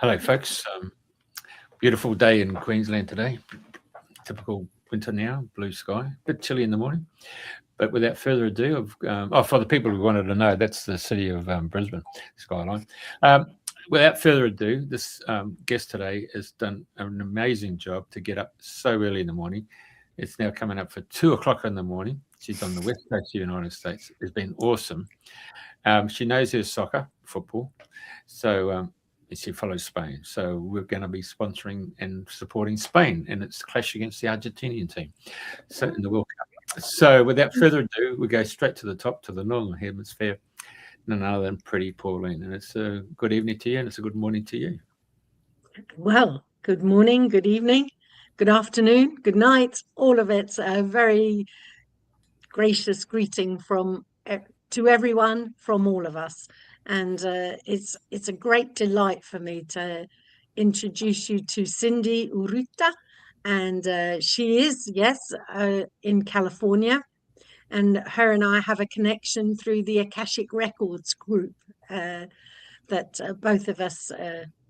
Hello, folks. Beautiful day in Queensland today. Typical winter now, blue sky. A bit chilly in the morning. But without further ado, for the people who wanted to know, that's the city of Brisbane skyline. Without further ado, this guest today has done an amazing job to get up so early in the morning. It's now coming up for 2 o'clock in the morning. She's on the west coast of the United States. It's been awesome. She knows her soccer, football. So she follows Spain. So we're going to be sponsoring and supporting Spain in its clash against the Argentinian team in the World Cup. So without further ado, we go straight to the top, to the Northern Hemisphere, none other than Priti Pauline. And it's a good evening to you, and it's a good morning to you. Well, good morning, good evening, good afternoon, good night, all of it. A very gracious greeting to everyone from all of us. And it's a great delight for me to introduce you to Cindy Urrutia. And she is, yes, in California. And her and I have a connection through the Akashic Records group that both of us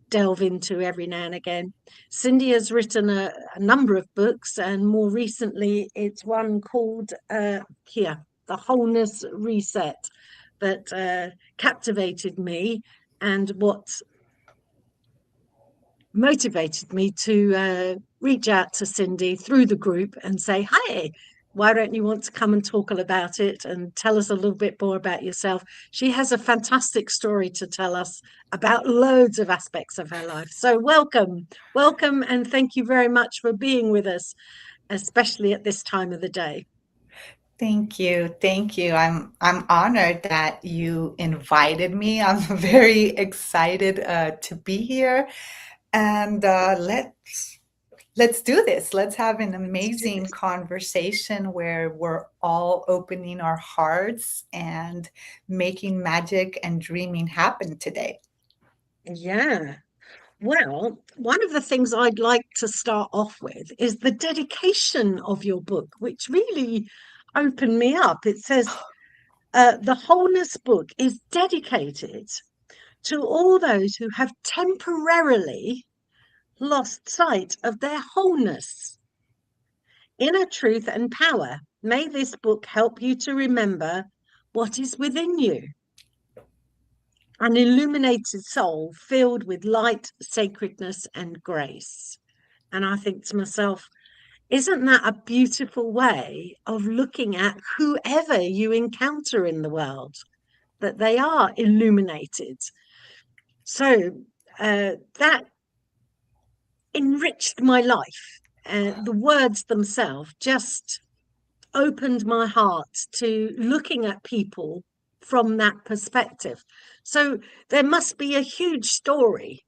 delve into every now and again. Cindy has written a number of books, and more recently it's one called The Wholeness Reset, that captivated me, and what motivated me to reach out to Cindy through the group and say, "Hi, why don't you want to come and talk all about it and tell us a little bit more about yourself?" She has a fantastic story to tell us about loads of aspects of her life. So welcome, and thank you very much for being with us, especially at this time of the day. Thank you. Thank you. I'm honored that you invited me. I'm very excited to be here. And let's do this. Let's have an amazing conversation where we're all opening our hearts and making magic and dreaming happen today. Yeah. Well, one of the things I'd like to start off with is the dedication of your book, which really opened me up. It says, the Wholeness book is dedicated to all those who have temporarily lost sight of their wholeness. Inner truth and power. May this book help you to remember what is within you. An illuminated soul filled with light, sacredness, and grace. And I think to myself, isn't that a beautiful way of looking at whoever you encounter in the world, that they are illuminated? So that enriched my life. The words themselves just opened my heart to looking at people from that perspective. So there must be a huge story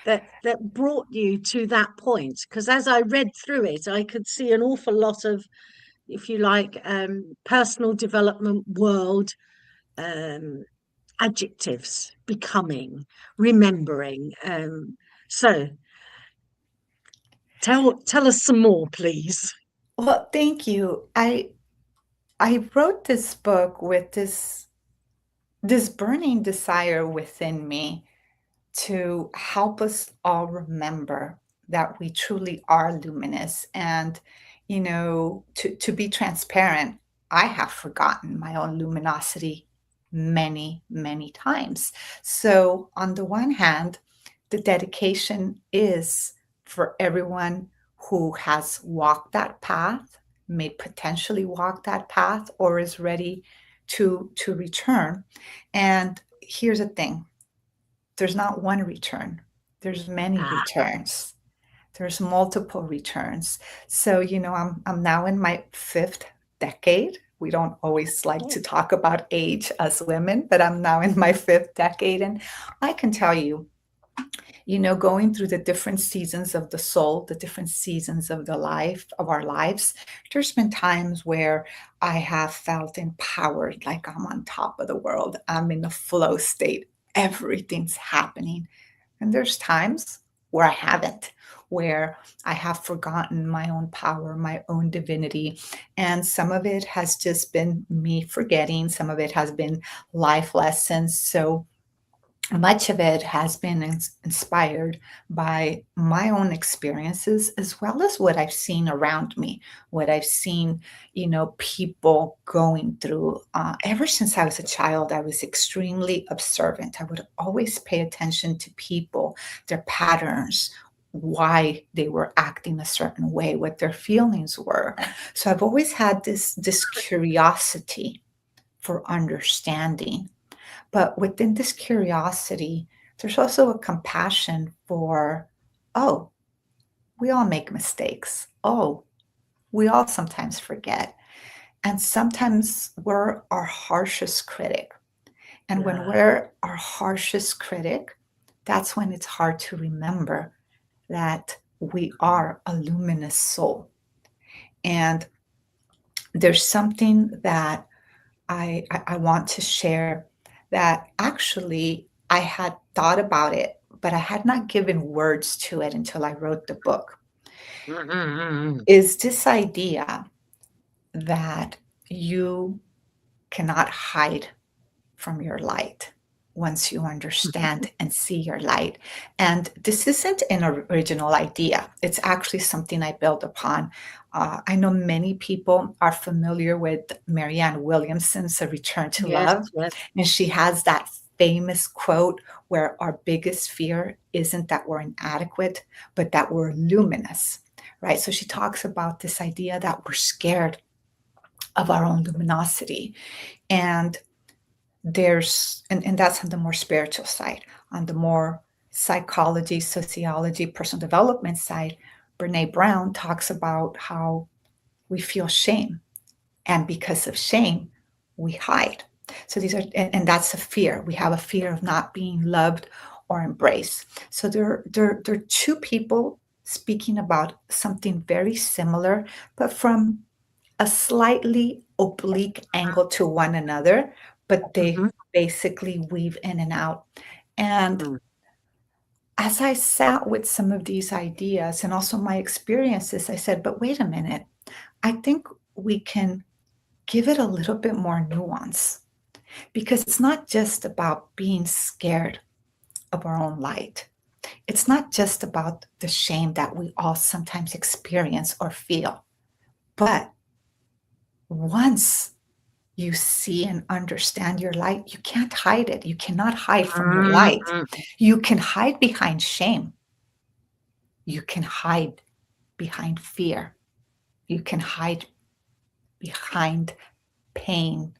that brought you to that point, because as I read through it, I could see an awful lot of, if you like, personal development world adjectives: becoming, remembering. So tell us some more, please. Well, thank you. I wrote this book with this burning desire within me to help us all remember that we truly are luminous. And, to be transparent, I have forgotten my own luminosity many, many times. So, on the one hand, the dedication is for everyone who has walked that path, may potentially walk that path, or is ready to return. And here's the thing. There's not one return. There's many returns. There's multiple returns. So, I'm now in my 5th decade. We don't always like to talk about age as women, but I'm now in my 5th decade. And I can tell you, going through the different seasons of the soul, the different seasons of our lives, there's been times where I have felt empowered, like I'm on top of the world. I'm in a flow state. Everything's happening. And there's times where I haven't, where I have forgotten my own power, my own divinity. And some of it has just been me forgetting. Some of it has been life lessons. So much of it has been inspired by my own experiences, as well as what I've seen around me, what I've seen, people going through. Ever since I was a child, I was extremely observant. I would always pay attention to people, their patterns, why they were acting a certain way, what their feelings were. So I've always had this curiosity for understanding. But within this curiosity, there's also a compassion for, oh, we all make mistakes. Oh, we all sometimes forget. And sometimes we're our harshest critic. And when Yeah. we're our harshest critic, that's when it's hard to remember that we are a luminous soul. And there's something that I want to share that actually I had thought about it, but I had not given words to it until I wrote the book. Mm-hmm. Is this idea that you cannot hide from your light once you understand and see your light. And this isn't an original idea. It's actually something I built upon. I know many people are familiar with Marianne Williamson's A Return to Yes, Love. yes. And she has that famous quote where our biggest fear isn't that we're inadequate, but that we're luminous, right? So she talks about this idea that we're scared of our own luminosity. And and that's on the more spiritual side. On the more psychology, sociology, personal development side, Brene Brown talks about how we feel shame, and because of shame we hide. So these are, and that's a fear. We have a fear of not being loved or embraced. So there are two people speaking about something very similar, but from a slightly oblique angle to one another, but they Mm-hmm. basically weave in and out. And as I sat with some of these ideas and also my experiences, I said, but wait a minute, I think we can give it a little bit more nuance, because it's not just about being scared of our own light. It's not just about the shame that we all sometimes experience or feel. But once you see and understand your light, you can't hide it. You cannot hide from your light. Mm-hmm. You can hide behind shame. You can hide behind fear. You can hide behind pain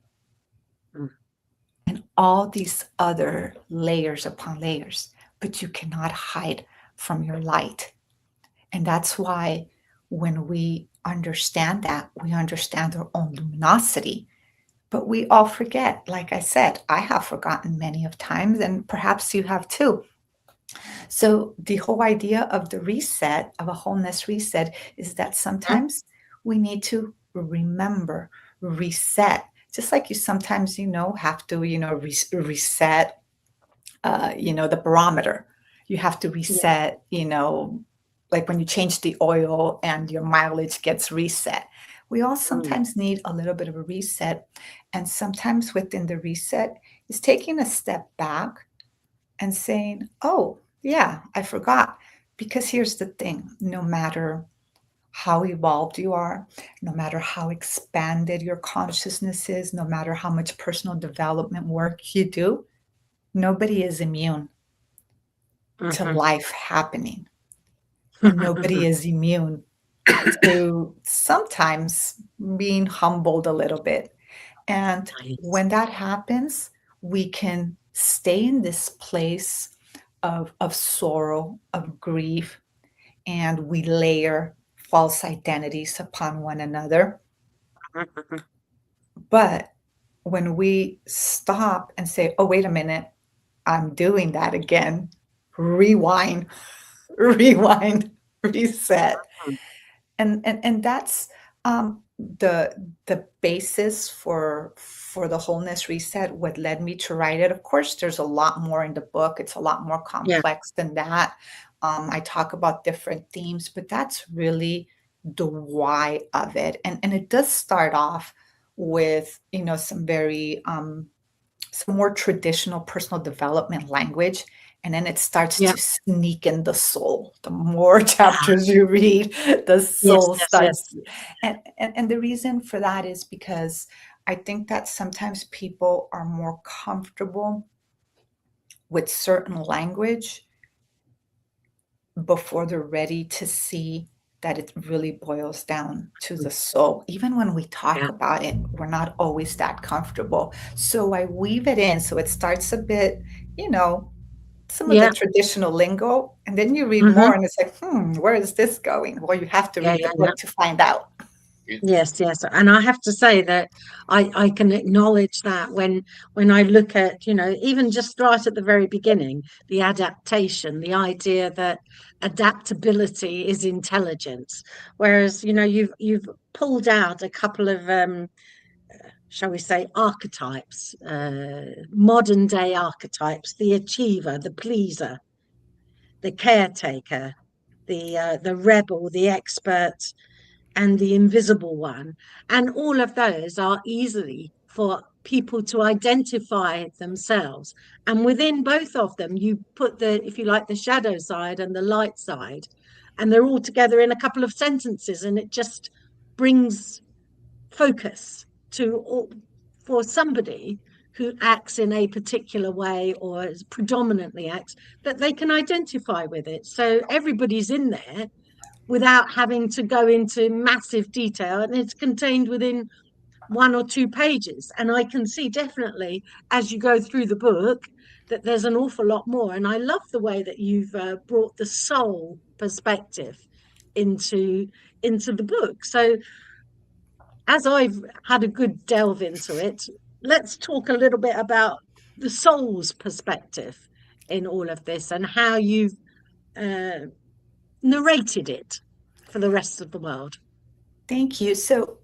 and all these other layers upon layers, but you cannot hide from your light. And that's why when we understand that, we understand our own luminosity. But we all forget. Like I said, I have forgotten many of times, and perhaps you have too. So the whole idea of the reset, of a wholeness reset, is that sometimes we need to remember, reset. Just like you sometimes, have to, reset, the barometer. You have to Yeah. reset, like when you change the oil and your mileage gets reset. We all sometimes need a little bit of a reset. And sometimes within the reset is taking a step back and saying, oh, yeah, I forgot. Because here's the thing, no matter how evolved you are, no matter how expanded your consciousness is, no matter how much personal development work you do, nobody is immune to Mm-hmm. life happening. And nobody is immune to sometimes being humbled a little bit. And Nice. when that happens, we can stay in this place of sorrow, of grief, and we layer false identities upon one another. But when we stop and say, oh, wait a minute, I'm doing that again, rewind, rewind, reset. And that's the basis for the wholeness reset, what led me to write it. Of course, there's a lot more in the book. It's a lot more Yeah. complex than that. I talk about different themes, but that's really the why of it. And it does start off with some very some more traditional personal development language, and then it starts Yeah. to sneak in the soul. The more chapters you read, the soul Yes, starts. And the reason for that is because I think that sometimes people are more comfortable with certain language before they're ready to see that it really boils down to the soul. Even when we talk Yeah. about it, we're not always that comfortable. So I weave it in. So it starts a bit, some of the Yeah. traditional lingo, and then you read Mhm. more and it's like, where is this going? Well, you have to Yeah, read the yeah, yeah. book to find out. Yes, yes. And I have to say that I can acknowledge that when I look at, even just right at the very beginning, the adaptation, the idea that adaptability is intelligence. Whereas, you've pulled out a couple of shall we say, archetypes, modern day archetypes, the achiever, the pleaser, the caretaker, the rebel, the expert, and the invisible one. And all of those are easily for people to identify themselves. And within both of them, you put the, if you like, the shadow side and the light side, and they're all together in a couple of sentences, and it just brings focus to for somebody who acts in a particular way or predominantly acts, that they can identify with it. So everybody's in there without having to go into massive detail, and it's contained within 1 or 2 pages. And I can see definitely as you go through the book that there's an awful lot more. And I love the way that you've brought the soul perspective into the book. So as I've had a good delve into it, let's talk a little bit about the soul's perspective in all of this and how you've uh, narrated it for the rest of the world. Thank you. So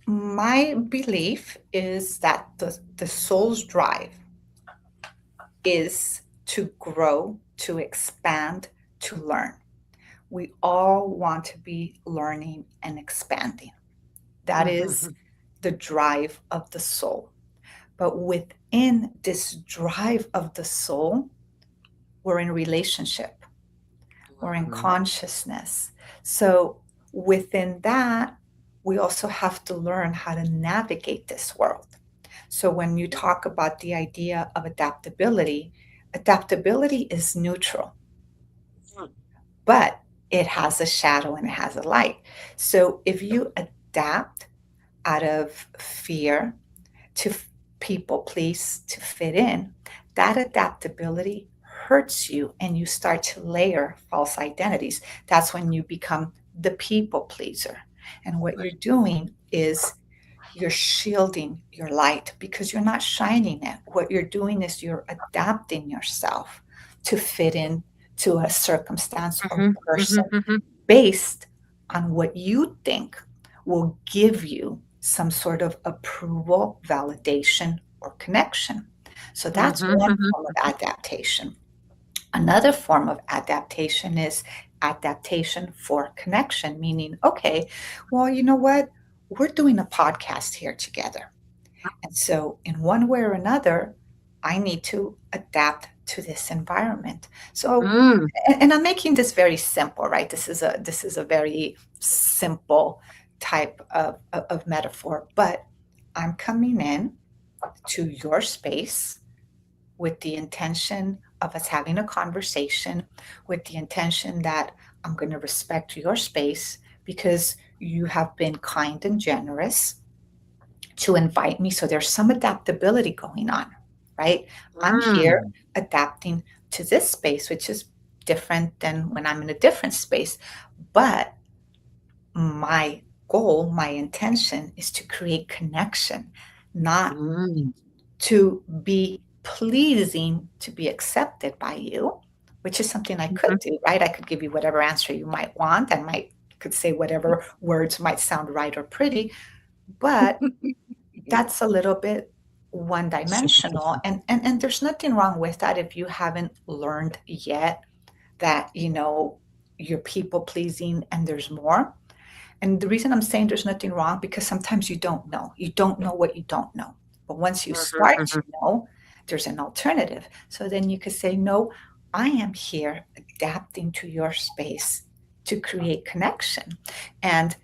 my belief is that the soul's drive is to grow, to expand, to learn. We all want to be learning and expanding. That is the drive of the soul. But within this drive of the soul, we're in relationship, we're in consciousness. So within that, we also have to learn how to navigate this world. So when you talk about the idea of adaptability, adaptability is neutral, but it has a shadow and it has a light. So if you adapt out of fear to people please, to fit in, that adaptability hurts you and you start to layer false identities. That's when you become the people pleaser. And what you're doing is you're shielding your light because you're not shining it. What you're doing is you're adapting yourself to fit in to a circumstance or person based on what you think will give you some sort of approval, validation, or connection. So that's one form of adaptation. Another form of adaptation is adaptation for connection, meaning, okay, well, you know what? We're doing a podcast here together. And so, in one way or another, I need to adapt to this environment. So, and I'm making this very simple, right? This is a very simple type of metaphor, but I'm coming in to your space with the intention of us having a conversation, with the intention that I'm going to respect your space because you have been kind and generous to invite me. So there's some adaptability going on, right? I'm here adapting to this space, which is different than when I'm in a different space. But my goal, my intention is to create connection, not to be pleasing to be accepted by you, which is something I could do, right? I could give you whatever answer you might want. Could say whatever words might sound right or pretty, but that's a little bit one dimensional. And there's nothing wrong with that if you haven't learned yet that, you're people pleasing and there's more. And the reason I'm saying there's nothing wrong, because sometimes you don't know what you don't know. But once you start to know, there's an alternative. So then you could say, no, I am here adapting to your space to create connection. And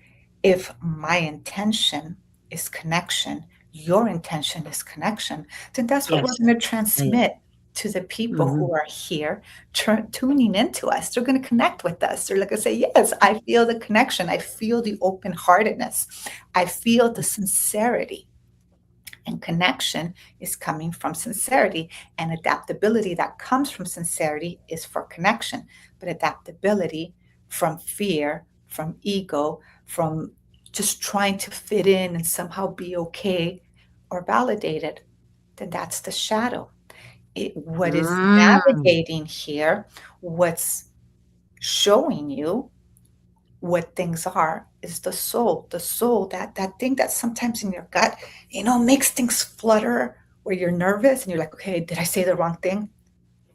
if my intention is connection, your intention is connection, then that's what Yes. we're going to transmit to the people who are here tuning into us. They're going to connect with us. They're going to say, yes, I feel the connection. I feel the open-heartedness. I feel the sincerity. And connection is coming from sincerity, and adaptability that comes from sincerity is for connection. But adaptability from fear, from ego, from just trying to fit in and somehow be okay or validated, then that's the shadow. What is navigating here, what's showing you what things are, is the soul. The soul, that thing that sometimes in your gut, makes things flutter, where you're nervous and you're like, okay, did I say the wrong thing?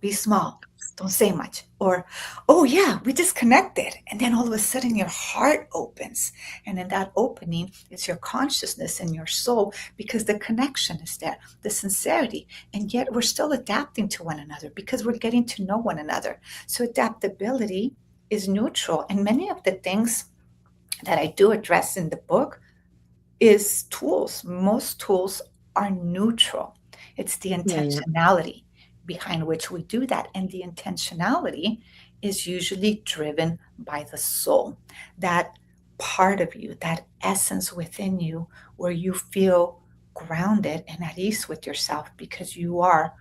Be small, don't say much. Or, oh yeah, we disconnected. And then all of a sudden your heart opens. And in that opening, it's your consciousness and your soul, because the connection is there, the sincerity. And yet we're still adapting to one another because we're getting to know one another. So adaptability is neutral. And many of the things that I do address in the book is tools. Most tools are neutral. It's the intentionality behind which we do that. And the intentionality is usually driven by the soul, that part of you, that essence within you, where you feel grounded and at ease with yourself, because you are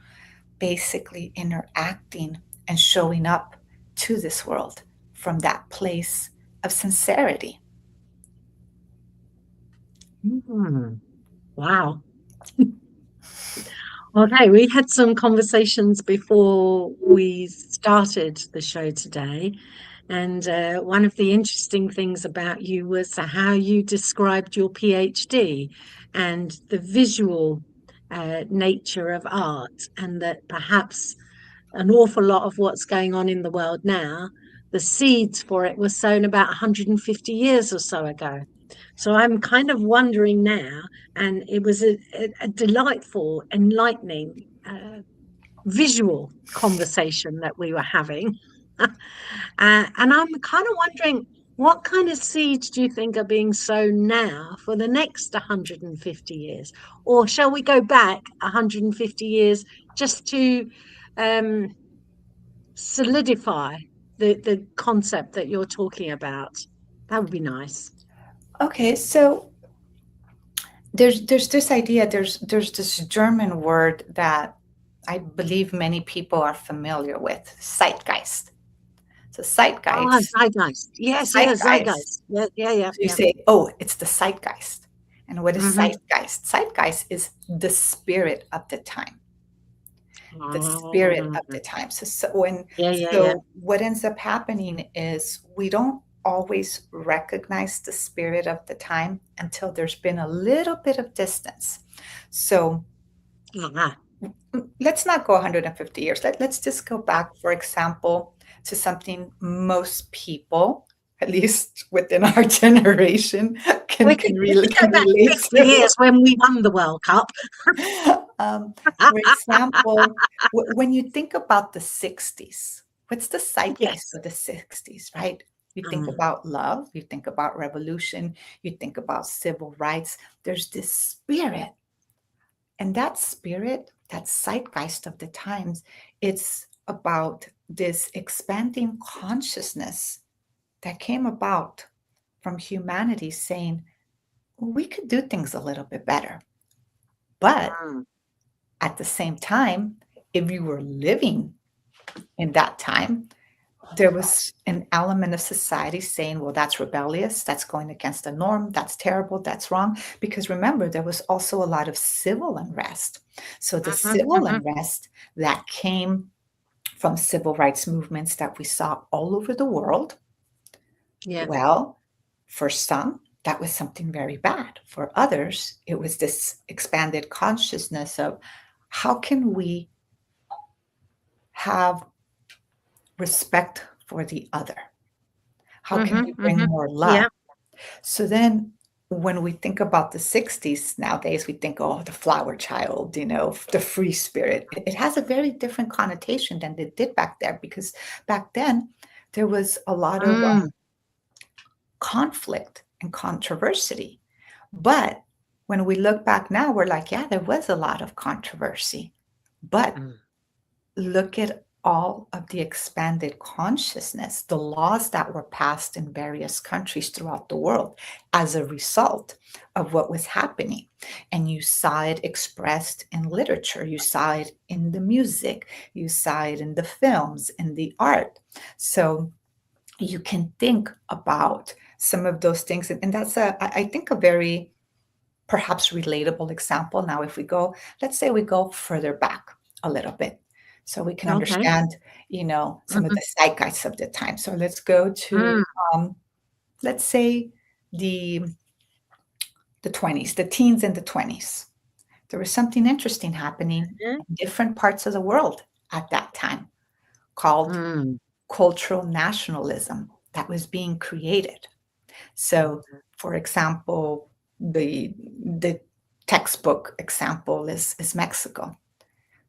basically interacting and showing up to this world from that place of sincerity. Wow. Okay, we had some conversations before we started the show today. And one of the interesting things about you was how you described your PhD and the visual nature of art, and that perhaps an awful lot of what's going on in the world now, the seeds for it were sown about 150 years or so ago. So I'm kind of wondering now, and it was a delightful, enlightening, visual conversation that we were having. And I'm kind of wondering, what kind of seeds do you think are being sown now for the next 150 years? Or shall we go back 150 years just to solidify the concept that you're talking about? That would be nice. Okay, so there's this idea, there's this German word that I believe many people are familiar with, zeitgeist. So Zeitgeist. Yes, zeitgeist. Yeah. So you say, oh, it's the zeitgeist. And what is zeitgeist? Zeitgeist is the spirit of the time. The spirit of the time. So what ends up happening is we don't always recognize the spirit of the time until there's been a little bit of distance. So let's not go 150 years. Let's just go back, for example, to something most people, at least within our generation, can relate to. 50 years when we won the World Cup. For example, when you think about the 60s, what's the zeitgeist of the 60s, right? You think about love, you think about revolution, you think about civil rights. There's this spirit. And that spirit, that zeitgeist of the times, it's about this expanding consciousness that came about from humanity saying, well, we could do things a little bit better. But at the same time, if you were living in that time, there was an element of society saying, well, that's rebellious, that's going against the norm, that's terrible, that's wrong. Because remember, there was also a lot of civil unrest. So the civil unrest that came from civil rights movements that we saw all over the world, well, for some, that was something very bad. For others, it was this expanded consciousness of how can we have respect for the other? How can we bring more love? So then when we think about the 60s nowadays, we think, oh, the flower child, the free spirit. It has a very different connotation than it did back there, because back then there was a lot of Mm, conflict and controversy. But when we look back now, we're like, yeah, there was a lot of controversy. But mm, look at all of the expanded consciousness, the laws that were passed in various countries throughout the world as a result of what was happening. And you saw it expressed in literature, you saw it in the music, you saw it in the films, in the art. So you can think about some of those things. And that's, I think, a very perhaps relatable example. Now, if we go, let's say we go further back a little bit, so we can okay. understand, some of Mhm, the zeitgeist of the time. So let's go to, mm, um, let's say the the 20s, the teens in the 20s. There was something interesting happening yeah, in different parts of the world at that time called mm, cultural nationalism that was being created. So, for example, the textbook example is Mexico,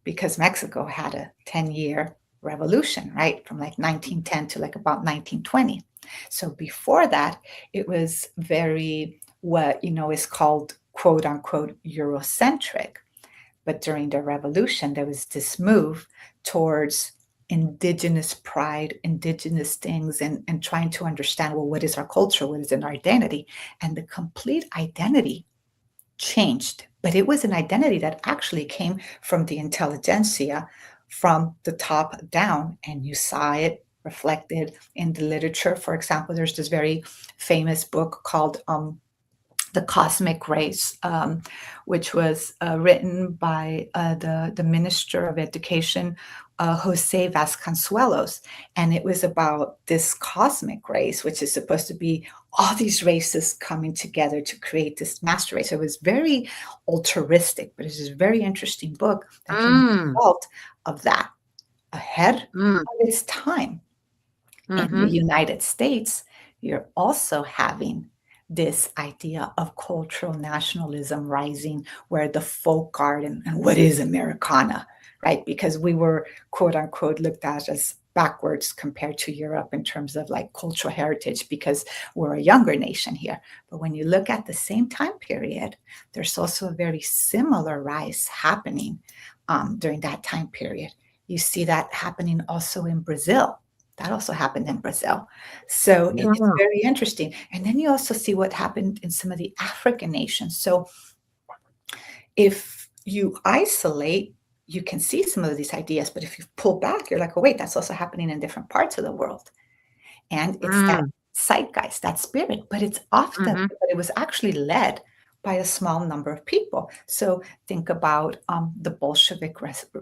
because Mexico had a 10-year revolution, right? From like 1910 to like about 1920. So before that, it was very what is called quote unquote Eurocentric. But during the revolution, there was this move towards indigenous pride, indigenous things, and trying to understand, well, what is our culture? What is our identity? And the complete identity changed. But it was an identity that actually came from the intelligentsia, from the top down. And you saw it reflected in the literature. For example, there's this very famous book called The Cosmic Race, which was written by the Minister of Education, Jose Vasconcelos. And it was about this cosmic race, which is supposed to be all these races coming together to create this master race. So it was very altruistic, but it's a very interesting book that came as a mm, result of that, ahead mm, of its time. In the mhm, United States, you're also having this idea of cultural nationalism rising, where the folk art and what is Americana, right? Because we were, quote unquote, looked at as backwards compared to Europe in terms of like cultural heritage, because we're a younger nation here. But when you look at the same time period, there's also a very similar rise happening during that time period. You see that happening also in Brazil. That also happened in Brazil. So Yeah. it's wow, very interesting. And then you also see what happened in some of the African nations. So if you isolate, you can see some of these ideas, but if you pull back, you're like, oh, wait, that's also happening in different parts of the world. And it's that mm, zeitgeist, that spirit, but it's often, mhm, but it was actually led by a small number of people. So think about the Bolshevik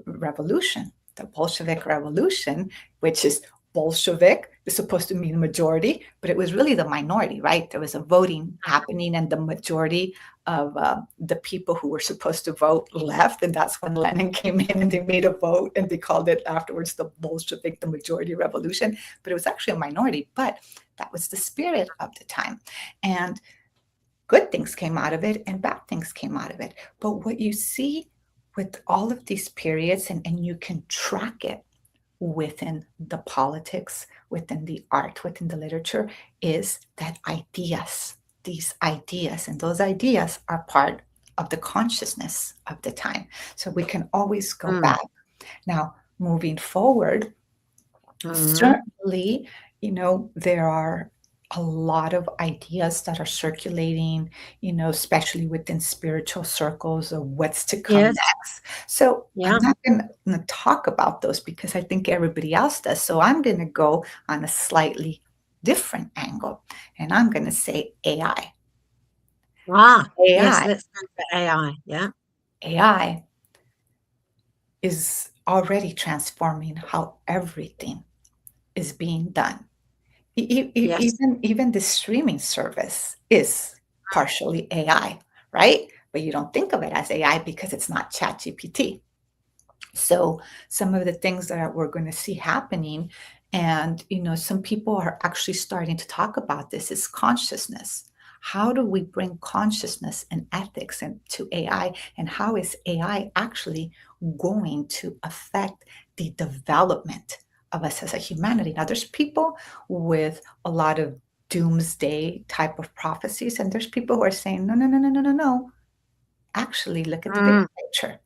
Revolution. The Bolshevik Revolution, which is Bolshevik, is supposed to mean majority, but it was really the minority, right? There was a voting happening, and the majority of the people who were supposed to vote left, and that's when Lenin came in and they made a vote, and they called it afterwards the Bolshevik, the majority revolution. But it was actually a minority, but that was the spirit of the time. And good things came out of it and bad things came out of it. But what you see with all of these periods, and you can track it within the politics, within the art, within the literature, is that these ideas, and those ideas are part of the consciousness of the time. So we can always go mm, back. Now, moving forward, mhm, certainly, there are a lot of ideas that are circulating, especially within spiritual circles of what's to come yes, next. So I'm yeah, not going to talk about those because I think everybody else does. So I'm going to go on a slightly different angle, and I'm going to say AI. yes, AI, let's go for AI, yeah, AI is already transforming how everything is being done. yes, Even the streaming service is partially AI, right? But you don't think of it as AI because it's not ChatGPT. So some of the things that we're going to see happening, and some people are actually starting to talk about this, is consciousness. how do we bring consciousness and ethics into AI, and how is AI actually going to affect the development of us as a humanity? Now, there's people with a lot of doomsday type of prophecies, and there's people who are saying, no, no, no, no, no, no, no. Actually, look at the big picture,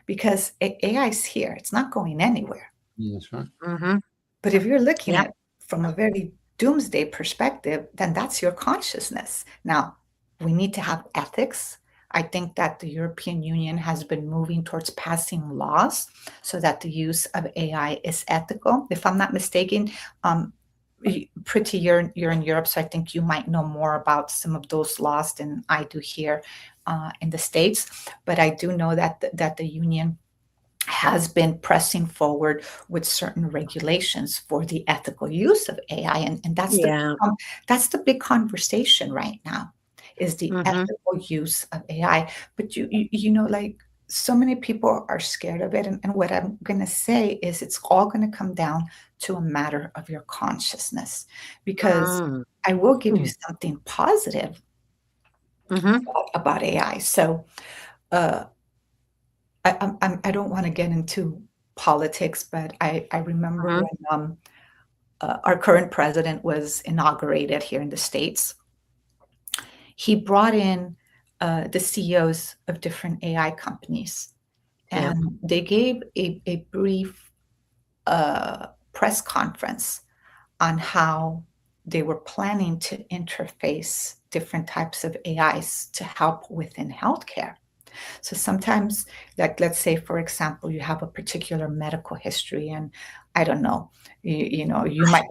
because AI is here. It's not going anywhere. Yeah, that's right. Mm-hmm. But if you're looking Yep. at from a very doomsday perspective, then that's your consciousness. Now, we need to have ethics. I think that the European Union has been moving towards passing laws so that the use of AI is ethical. If I'm not mistaken, Priti, you're in Europe, so I think you might know more about some of those laws than I do here in the States. But I do know that the union has been pressing forward with certain regulations for the ethical use of AI, and Yeah. that's the big conversation right now, is the Mm-hmm. ethical use of AI. But you know, like, so many people are scared of it, and what I'm going to say is it's all going to come down to a matter of your consciousness, because I will give you something positive Mm-hmm. about AI. So I don't want to get into politics, but I remember Mm-hmm. when our current president was inaugurated here in the States. He brought in the CEOs of different AI companies, Yeah. and they gave a brief press conference on how they were planning to interface different types of AIs to help within healthcare. So sometimes, like, let's say, for example, you have a particular medical history, and I don't know, you might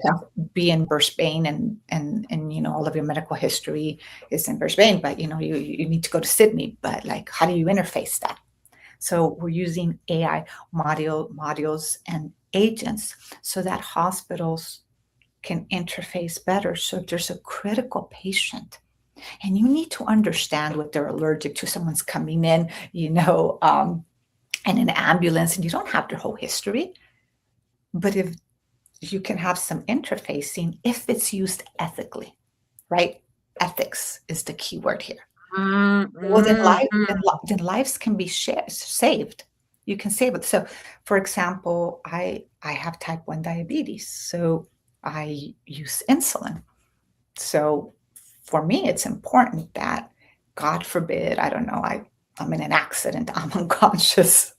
be in Brisbane, and all of your medical history is in Brisbane, but you need to go to Sydney. But, like, how do you interface that? So we're using AI modules and agents so that hospitals can interface better. So if there's a critical patient and you need to understand what they're allergic to, someone's coming in, in an ambulance, and you don't have their whole history. But if you can have some interfacing, if it's used ethically, right? Ethics is the key word here. Well, then lives can be saved. You can save it. So, for example, I have type 1 diabetes, so I use insulin. So for me, it's important that, God forbid, I don't know, I'm in an accident, I'm unconscious,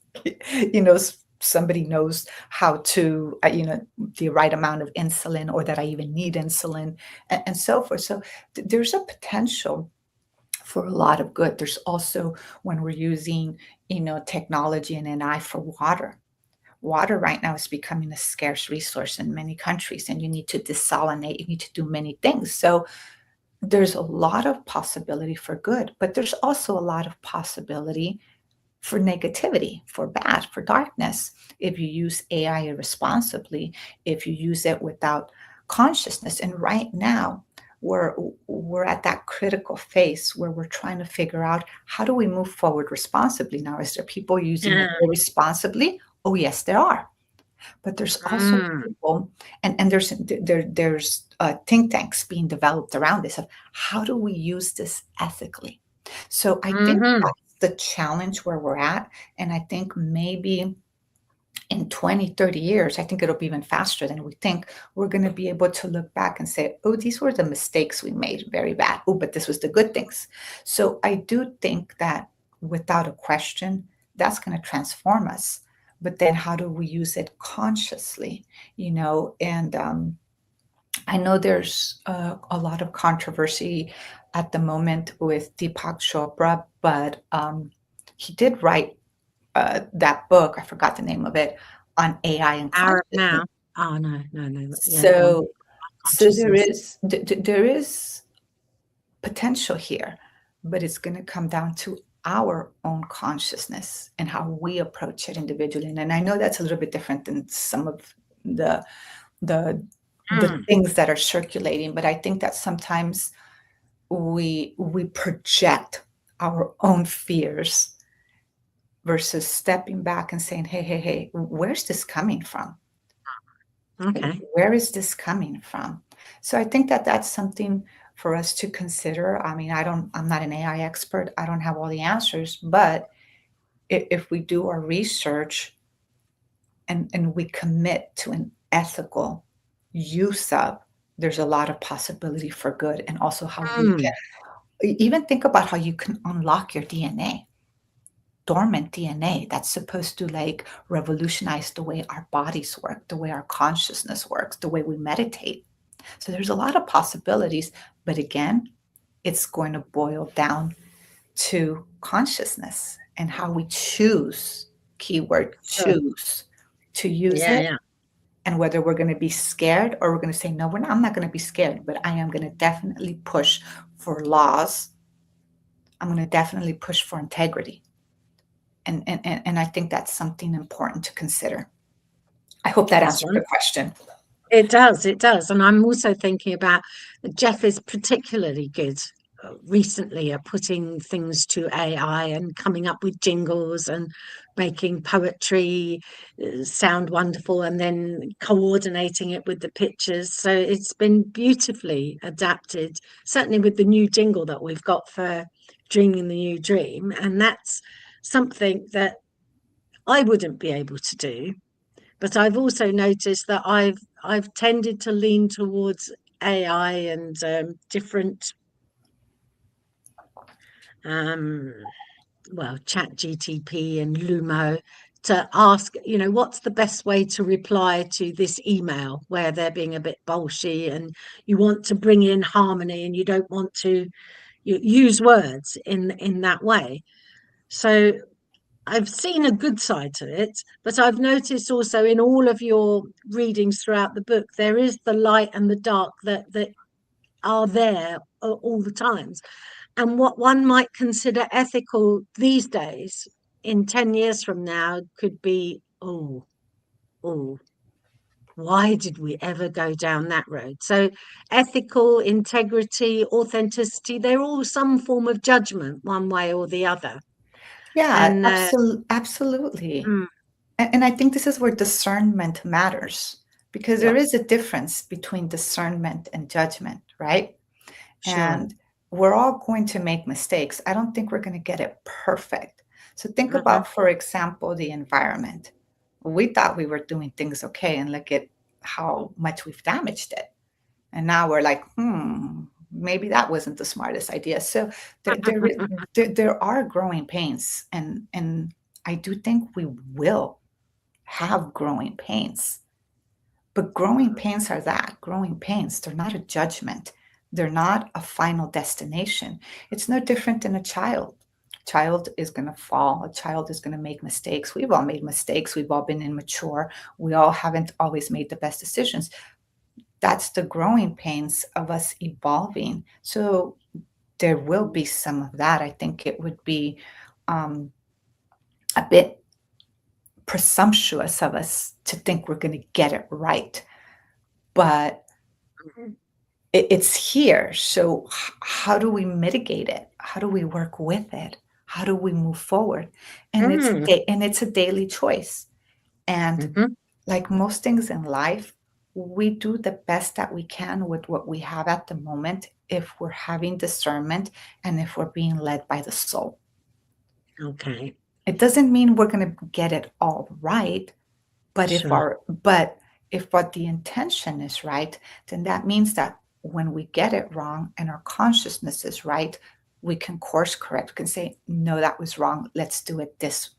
somebody knows how to, the right amount of insulin, or that I even need insulin, and so forth. So there's a potential for a lot of good. There's also, when we're using, technology and an eye for water. Water right now is becoming a scarce resource in many countries, and you need to desalinate, you need to do many things. So there's a lot of possibility for good, but there's also a lot of possibility for negativity, for bad, for darkness, if you use AI irresponsibly, if you use it without consciousness. And right now, we're at that critical phase where we're trying to figure out, how do we move forward responsibly? Now, is there people using it irresponsibly? Oh, yes, there are. But there's also people, and there's think tanks being developed around this, of how do we use this ethically. So I think that's the challenge where we're at, and I think maybe in 20, 30 years, I think it'll be even faster than we think. We're going to be able to look back and say, oh, these were the mistakes we made, very bad. Oh, but this was the good things. So I do think that, without a question, that's going to transform us. But then how do we use it consciously? And I know there's a lot of controversy at the moment with Deepak Chopra, but he did write that book, I forgot the name of it, on AI and consciousness. Now. Oh, no. Yeah, so there is potential here, but it's going to come down to our own consciousness and how we approach it individually. And I know that's a little bit different than some of the things that are circulating, but I think that sometimes we project our own fears versus stepping back and saying, hey, where's this coming from? Okay. Where is this coming from? So I think that that's something for us to consider. I mean, I'm not an AI expert. I don't have all the answers, but if we do our research and we commit to an ethical use of, there's a lot of possibility for good. And also how we Mm. can even think about how you can unlock your DNA, dormant DNA that's supposed to like revolutionize the way our bodies work, the way our consciousness works, the way we meditate. So there's a lot of possibilities, but again, it's going to boil down to consciousness and how we choose, keyword Sure. choose, to use Yeah, it, yeah. and whether we're going to be scared or we're going to say, no, I'm not going to be scared, but I am going to definitely push for laws. I'm going to definitely push for integrity. And I think that's something important to consider. I hope that That's answered right. the question. It does, it does. And I'm also thinking about Jeff is particularly good recently at putting things to AI and coming up with jingles and making poetry sound wonderful and then coordinating it with the pictures. So it's been beautifully adapted, certainly with the new jingle that we've got for Dreaming the New Dream. And that's something that I wouldn't be able to do. But I've also noticed that I've tended to lean towards AI and different chat GTP and Lumo to ask, what's the best way to reply to this email where they're being a bit bolshy and you want to bring in harmony and you don't want to use words in that way. So I've seen a good side to it, but I've noticed also in all of your readings throughout the book, there is the light and the dark that are there all the times. And what one might consider ethical these days, in 10 years from now, could be, oh, why did we ever go down that road? So ethical, integrity, authenticity, they're all some form of judgment one way or the other. Yeah, And absolutely. mm, And I think this is where discernment matters, because yeah, there is a difference between discernment and judgment, right? sure. And we're all going to make mistakes. I don't think we're going to get it perfect. So think Uh-huh. about, for example, the environment. We thought we were doing things okay, and look at how much we've damaged it. And now we're like, maybe that wasn't the smartest idea. So there are growing pains, and I do think we will have growing pains. But growing pains are that, growing pains. They're not a judgment. They're not a final destination. It's no different than a child. Child is going to fall. A child is going to make mistakes. We've all made mistakes. We've all been immature. We all haven't always made the best decisions. That's the growing pains of us evolving. So there will be some of that. I think it would be a bit presumptuous of us to think we're going to get it right. But it's here. So how do we mitigate it? How do we work with it? How do we move forward? And Mm, it's a daily choice. And mhm. like most things in life, we do the best that we can with what we have at the moment if we're having discernment and if we're being led by the soul. Okay, It doesn't mean we're going to get it all right, but sure. if what the intention is right, then that means that when we get it wrong and our consciousness is right, we can course correct. We can say, no, that was wrong. Let's do it this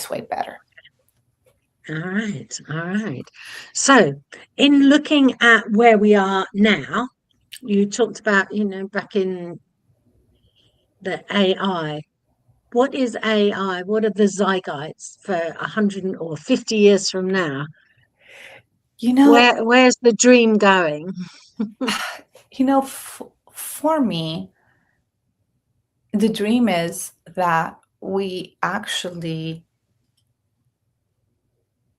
way better. All right, all right. So, in looking at where we are now, you talked about, back in the AI. What is AI? What are the zeitgeists for 100 or 50 years from now? You know, Where's the dream going? for me, the dream is that we actually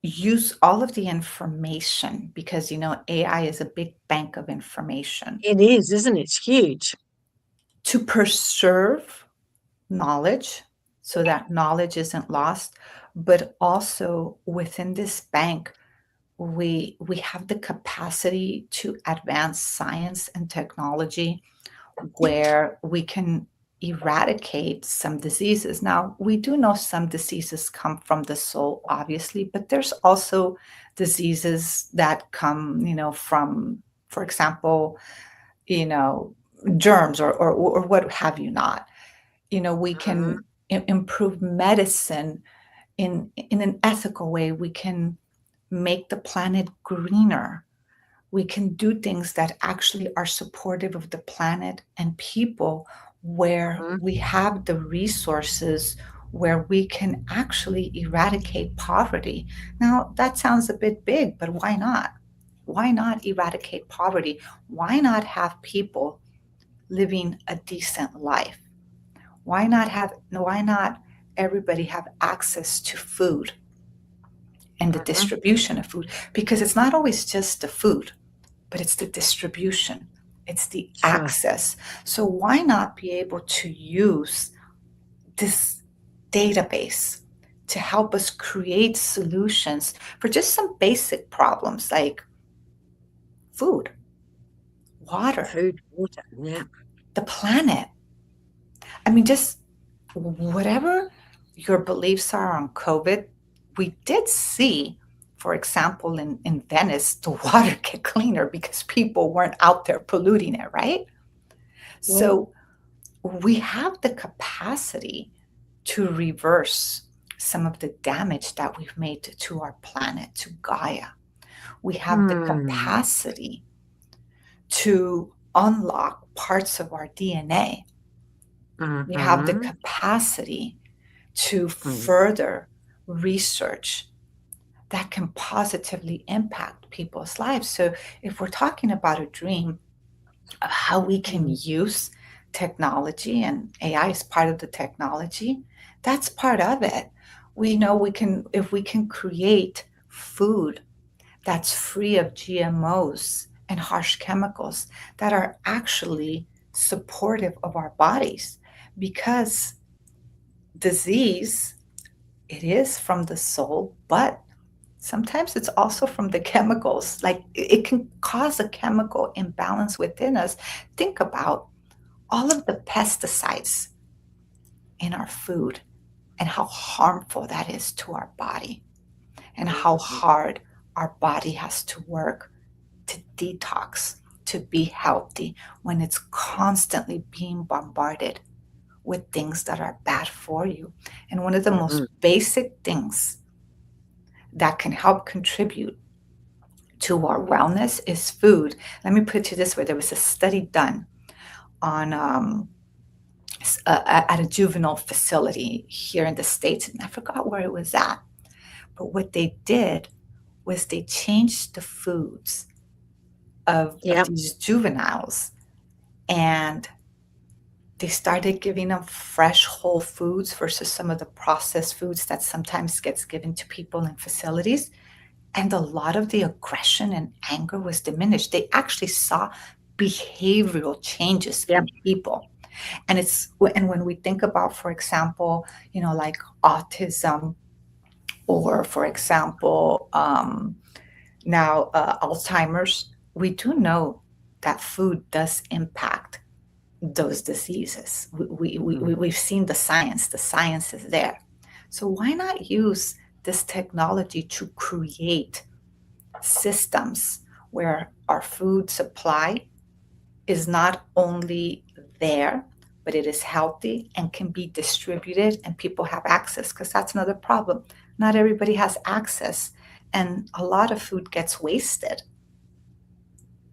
use all of the information, because AI is a big bank of information, It is, isn't it? It's huge. to preserve knowledge so that knowledge isn't lost, but also within this bank we have the capacity to advance science and technology where we can eradicate some diseases. Now, we do know some diseases come from the soul, obviously, but there's also diseases that come, from, for example, germs or what have you not. We can improve medicine in an ethical way. We can make the planet greener. We can do things that actually are supportive of the planet and people, where we have the resources, where we can actually eradicate poverty. Now, that sounds a bit big, but why not? Why not eradicate poverty? Why not have people living a decent life? Why not everybody have access to food and the distribution of food? Because it's not always just the food, but it's the distribution, it's the access. So why not be able to use this database to help us create solutions for just some basic problems like food, water, the planet? I mean, just whatever your beliefs are on COVID, we did see, for example, in Venice, the water get cleaner because people weren't out there polluting it, right? Yeah. So we have the capacity to reverse some of the damage that we've made to our planet, to Gaia. We have the capacity to unlock parts of our DNA. We have the capacity to further research that can positively impact people's lives. So if we're talking about a dream of how we can use technology, and AI is part of the technology, that's part of it. We know if we can create food that's free of GMOs and harsh chemicals that are actually supportive of our bodies, because disease, it is from the soul, but sometimes it's also from the chemicals. Like, it can cause a chemical imbalance within us. Think about all of the pesticides in our food and how harmful that is to our body, and how hard our body has to work to detox, to be healthy, when it's constantly being bombarded with things that are bad for you. And one of the most basic things that can help contribute to our wellness is food. Let me put it to you this way. There was a study done on at a juvenile facility here in the States, and I forgot where it was at. But what they did was they changed the foods of these juveniles, and they started giving them fresh whole foods versus some of the processed foods that sometimes gets given to people in facilities. And a lot of the aggression and anger was diminished. They actually saw behavioral changes in people. And when we think about, for example, like autism, or for example, now Alzheimer's, we do know that food does impact those diseases. We've seen the science. The science is there. So why not use this technology to create systems where our food supply is not only there, but it is healthy and can be distributed and people have access? Because that's another problem. Not everybody has access, and a lot of food gets wasted,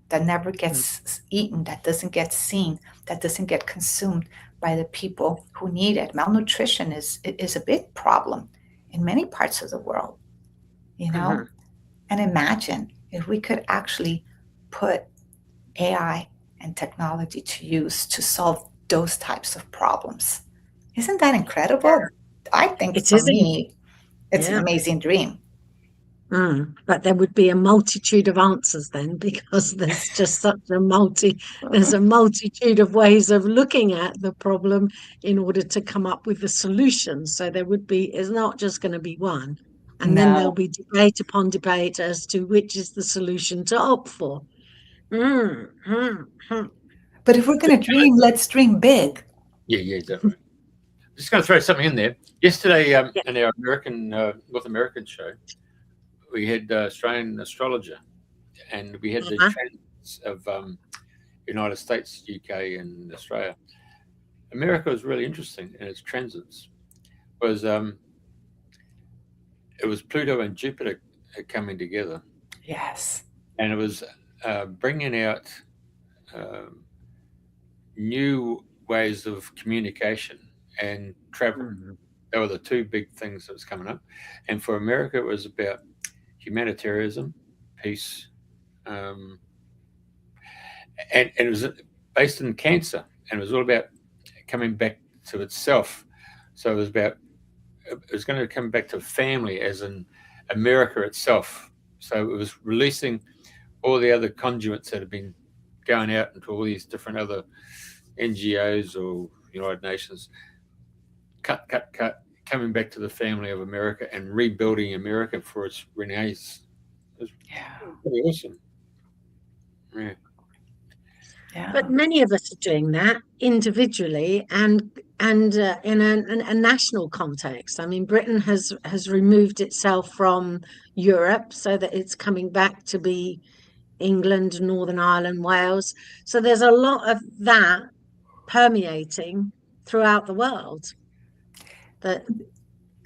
that never gets eaten, that doesn't get seen, that doesn't get consumed by the people who need it. Malnutrition is a big problem in many parts of the world, And imagine if we could actually put AI and technology to use to solve those types of problems. Isn't that incredible? I think it's an amazing dream. But there would be a multitude of answers then, because there's just there's a multitude of ways of looking at the problem in order to come up with the solution. So it's not just going to be one. And then there'll be debate upon debate as to which is the solution to opt for. But if we're going to dream, let's dream big. Yeah, exactly. Just going to throw something in there. Yesterday, Yeah. in our North American show, we had Australian astrologer, and we had the transits of United States, UK, and Australia. America was really interesting in its transits. It was Pluto and Jupiter coming together, Yes. and it was bringing out new ways of communication and travel. They were the two big things that was coming up. And for America, it was about humanitarianism, peace, and it was based in Cancer, and it was all about coming back to itself. So it was going to come back to family, as in America itself. So it was releasing all the other conduits that have been going out into all these different other NGOs or United Nations. Cut, coming back to the family of America and rebuilding America for its renaissance. It was pretty awesome. Yeah. Yeah. But many of us are doing that individually and in a national context. I mean, Britain has removed itself from Europe so that it's coming back to be England, Northern Ireland, Wales. So there's a lot of that permeating throughout the world, that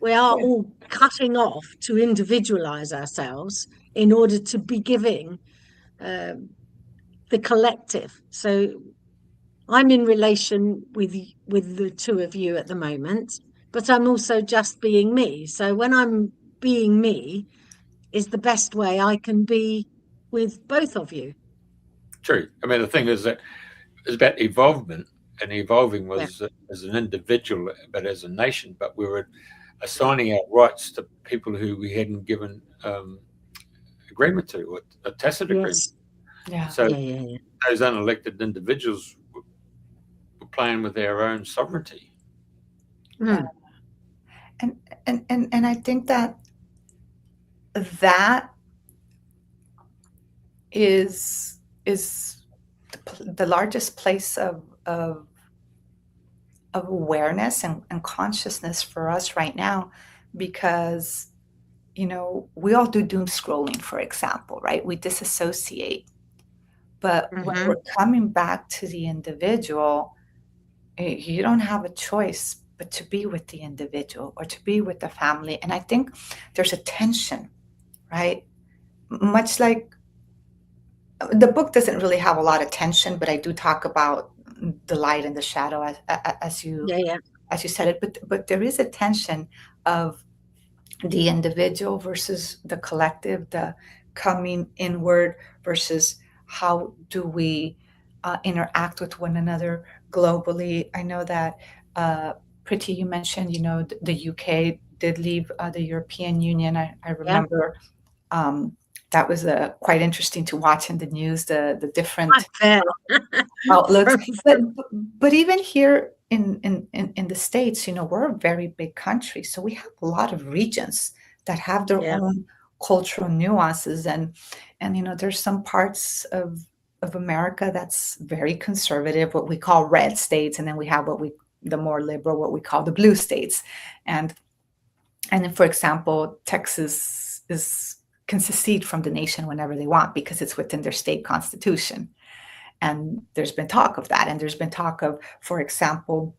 we are all cutting off to individualize ourselves in order to be giving the collective. So I'm in relation with the two of you at the moment, but I'm also just being me. So when I'm being me is the best way I can be with both of you. True. I mean, the thing is that it's about evolvement, and evolving was as an individual, but as a nation. But we were assigning our rights to people who we hadn't given agreement to, or a tacit agreement. Yeah. So those unelected individuals were playing with our own sovereignty. Yeah. And I think that is the largest place of awareness and consciousness for us right now, because we all do doom scrolling, for example, right? We disassociate, but when we're coming back to the individual, you don't have a choice but to be with the individual or to be with the family. And I think there's a tension, right? Much like the book doesn't really have a lot of tension, but I do talk about the light and the shadow as you said it. But there is a tension of the individual versus the collective, the coming inward versus how do we interact with one another globally. I know that Priti, you mentioned, the UK did leave the European Union. I remember that was quite interesting to watch in the news, the different outlooks. But even here in the States, we're a very big country, so we have a lot of regions that have their own cultural nuances, and there's some parts of America that's very conservative, what we call red states, and then we have the more liberal, what we call the blue states, and then, for example, Texas can secede from the nation whenever they want because it's within their state constitution. And there's been talk of that. And there's been talk of, for example,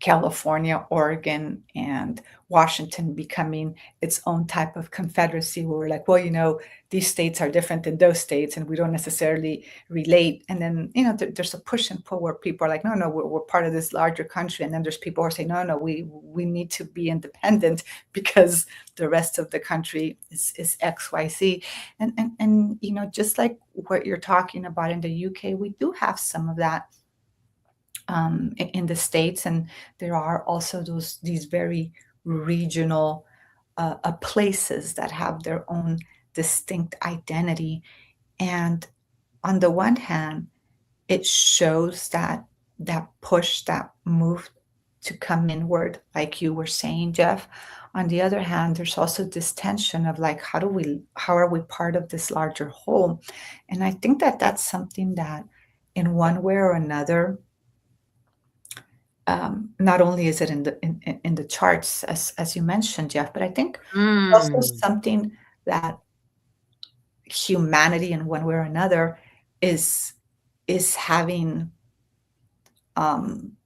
California, Oregon, and Washington becoming its own type of confederacy, where we're like, well, these states are different than those states, and we don't necessarily relate. And then, there's a push and pull where people are like, no, we're part of this larger country. And then there's people who are saying, no, we need to be independent because the rest of the country is X, Y, Z. And just like what you're talking about in the UK, we do have some of that in the States, and there are also these very regional places that have their own distinct identity. And on the one hand, it shows that push, that move to come inward, like you were saying, Jeff. On the other hand, there's also this tension of like, how are we part of this larger whole? And I think that that's something that in one way or another, not only is it in the charts as you mentioned, Jeff, but I think it's also Mm. something that humanity in one way or another is having, um,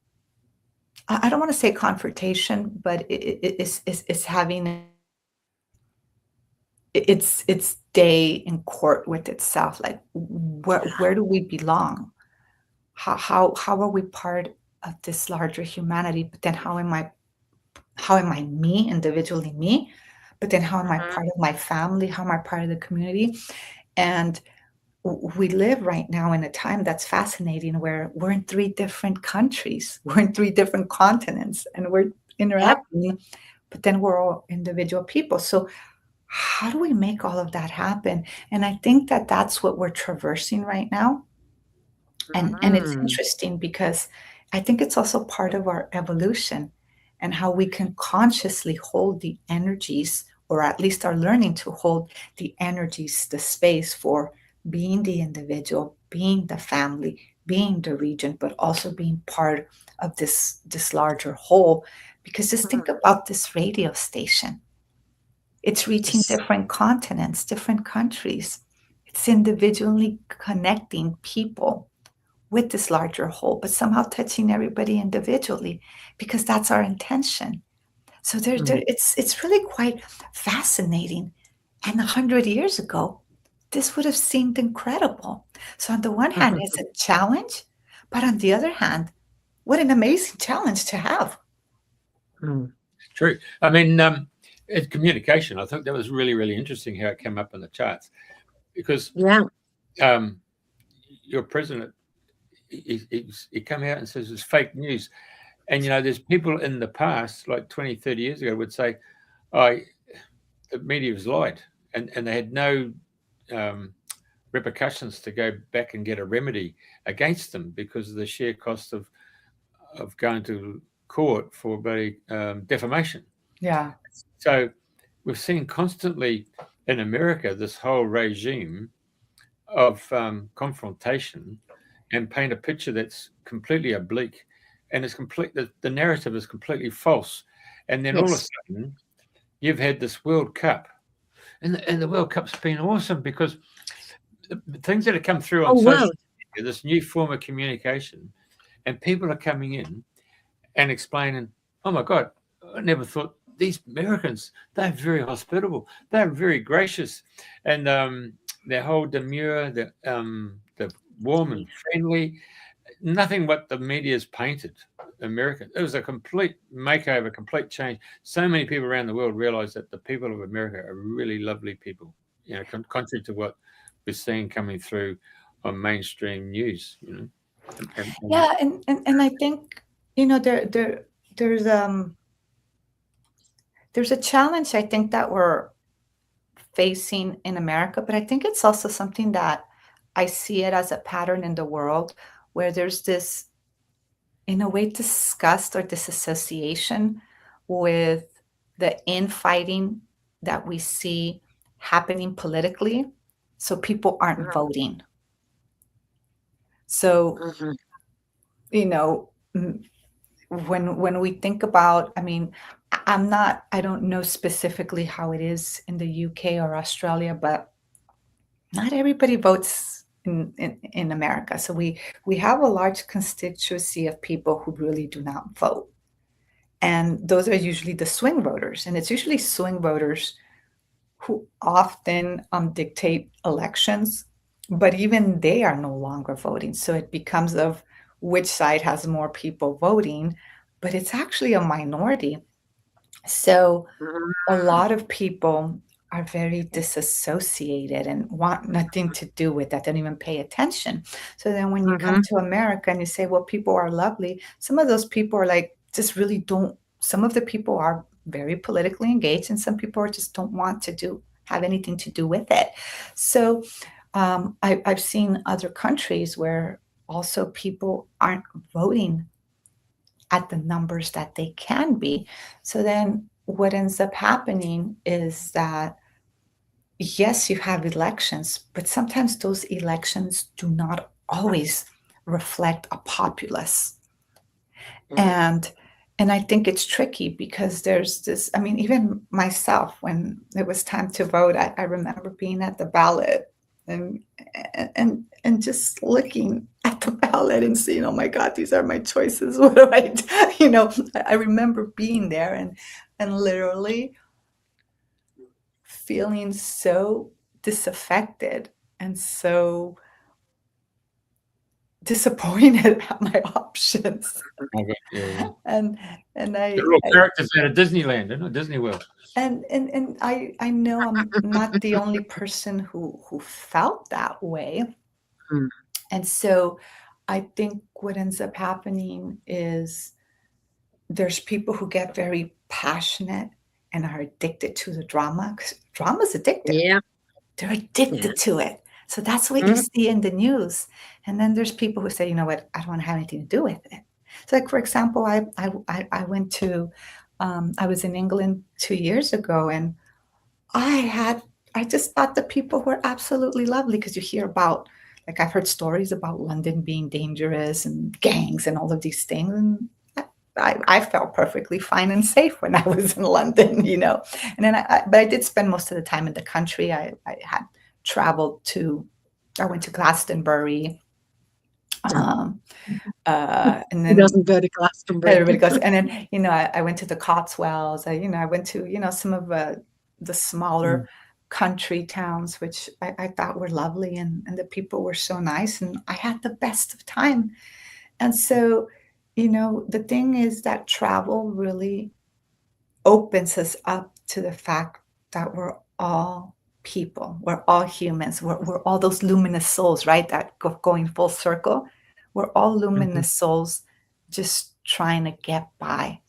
I don't want to say confrontation, but it's having its day in court with itself. Like, where do we belong? How are we part of this larger humanity? But then how am I me, individually me? But then how am I Mhm. part of my family? How am I part of the community? And we live right now in a time that's fascinating where we're in three different countries, we're in three different continents, and we're Yep. interacting, but then we're all individual people. So how do we make all of that happen? And I think that that's what we're traversing right now. And it's Mm. interesting because I think it's also part of our evolution and how we can consciously hold the energies, or at least are learning to hold the energies, the space for being the individual, being the family, being the region, but also being part of this larger whole. Because just think Mm. about this radio station. It's reaching Yes. different continents, different countries. It's individually connecting people with this larger whole, but somehow touching everybody individually, because that's our intention. So Mm. it's really quite fascinating. And 100 years ago, this would have seemed incredible. So on the one hand, it's a challenge, but on the other hand, what an amazing challenge to have. Mm. True. I mean, it's communication. I think that was really, really interesting how it came up in the charts because Yeah. um, your president, he come out and says it's fake news. And, there's people in the past, like 20, 30 years ago, would say, oh, the media was lied. And they had no um, repercussions to go back and get a remedy against them because of the sheer cost of going to court for defamation. Yeah. So we've seen constantly in America this whole regime of confrontation and paint a picture that's completely oblique and it's the narrative is completely false. And then all of a Yes. sudden you've had this World Cup and the World Cup's been awesome because the things that have come through on Oh, social wow. media, this new form of communication, and people are coming in and explaining, oh my God, I never thought these Americans, they're very hospitable, they're very gracious, and their whole demure, the warm and friendly, nothing what the media's painted. America, it was a complete makeover, complete change. So many people around the world realize that the people of America are really lovely people, contrary to what we're seeing coming through on mainstream news, and Yeah, and I think, there's there's a challenge I think that we're facing in America, but I think it's also something that I see it as a pattern in the world where there's this, in a way, disgust or disassociation with the infighting that we see happening politically. So people aren't voting. So, Mhm. you know, when we think about, I mean, I don't know specifically how it is in the UK or Australia, but not everybody votes in America. So we have a large constituency of people who really do not vote. And those are usually the swing voters. And it's usually swing voters who often dictate elections, but even they are no longer voting. So it becomes of which side has more people voting, but it's actually a minority. So a lot of people are very disassociated and want nothing to do with that, don't even pay attention. So then when you come Mhm. to America and you say, well, people are lovely, some of those people are like, just really don't, some of the people are very politically engaged and some people are just don't want to have anything to do with it. So I've seen other countries where also people aren't voting at the numbers that they can be. So then what ends up happening is that, yes, you have elections, but sometimes those elections do not always reflect a populace. And I think it's tricky because there's this, I mean, even myself, when it was time to vote, I remember being at the ballot and just looking at the ballot and seeing, oh my God, these are my choices. What do I do? You know, I remember being there and literally feeling so disaffected and so disappointed at my options. Okay. Yeah. And They're all characters out of Disneyland, isn't it? Disney World. And I know I'm not the only person who felt that way. And so I think what ends up happening is there's people who get very passionate and are addicted to the drama, because drama's addictive. Yeah. They're addicted to it. So that's what you see in the news. And then there's people who say, you know what, I don't want to have anything to do with it. So like, for example, I went to, I was in England 2 years ago, and I just thought the people were absolutely lovely, because you hear about, like, I've heard stories about London being dangerous and gangs and all of these things. And I felt perfectly fine and safe when I was in London, you know. And then but I did spend most of the time in the country. I had traveled I went to Glastonbury. And then Who doesn't go to Glastonbury? everybody goes. And then, you know, I went to the Cotswolds. I went to, you know, some of the smaller country towns, which I thought were lovely, and the people were so nice, and I had the best of time. And so, you know, the thing is that travel really opens us up to the fact that we're all people, we're all humans, we're all those luminous souls, right? That going full circle. We're all luminous souls just trying to get by.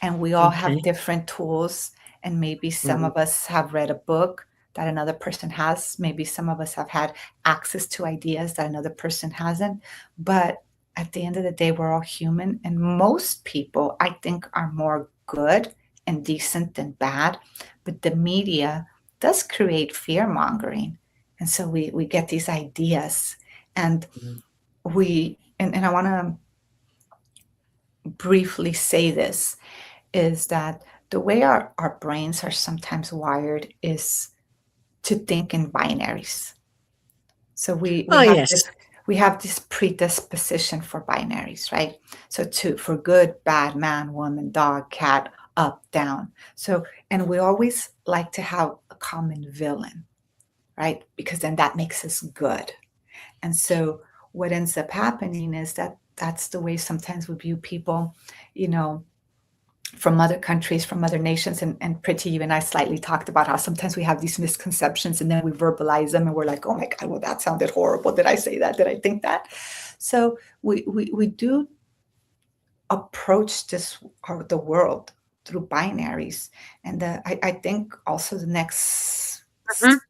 And we all have different tools. And maybe some of us have read a book that another person has. Maybe some of us have had access to ideas that another person hasn't. But at the end of the day, we're all human. And most people, I think, are more good and decent than bad. But the media does create fear mongering. And so we get these ideas. And and I want to briefly say this, is that the way our brains are sometimes wired is to think in binaries. So we have this predisposition for binaries, right? So for good, bad, man, woman, dog, cat, up, down. So, and we always like to have a common villain, right? Because then that makes us good. And so what ends up happening is that that's the way sometimes we view people, you know, from other countries, from other nations. And Priti, you and I slightly talked about how sometimes we have these misconceptions and then we verbalize them and we're like, oh my God, well, that sounded horrible. Did I say that? Did I think that? So we do approach the world through binaries. And I think also the next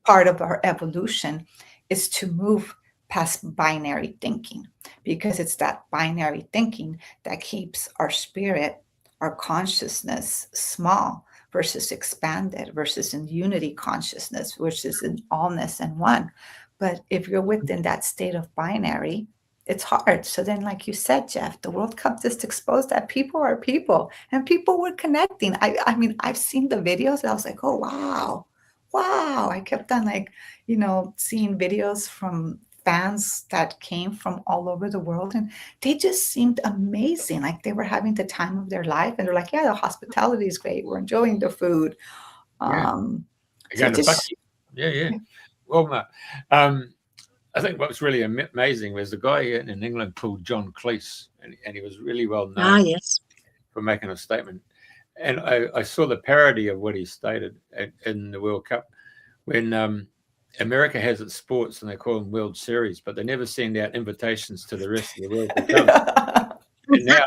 part of our evolution is to move past binary thinking, because it's that binary thinking that keeps our spirit, our consciousness small versus expanded, versus in unity consciousness, versus in allness and one. But if you're within that state of binary, it's hard. So then, like you said, Jeff, the World Cup just exposed that people are people, and people were connecting. I mean, I've seen the videos and I was like, oh, wow. I kept on, like, you know, seeing videos from fans that came from all over the world, and they just seemed amazing. Like they were having the time of their life, and they're like, yeah, the hospitality is great. We're enjoying the food. Yeah. Well, I think what was really amazing was the guy in England called John Cleese, and he was really well known for making a statement. And I saw the parody of what he stated in the World Cup when America has its sports and they call them World Series, but they never send out invitations to the rest of the world to come. And now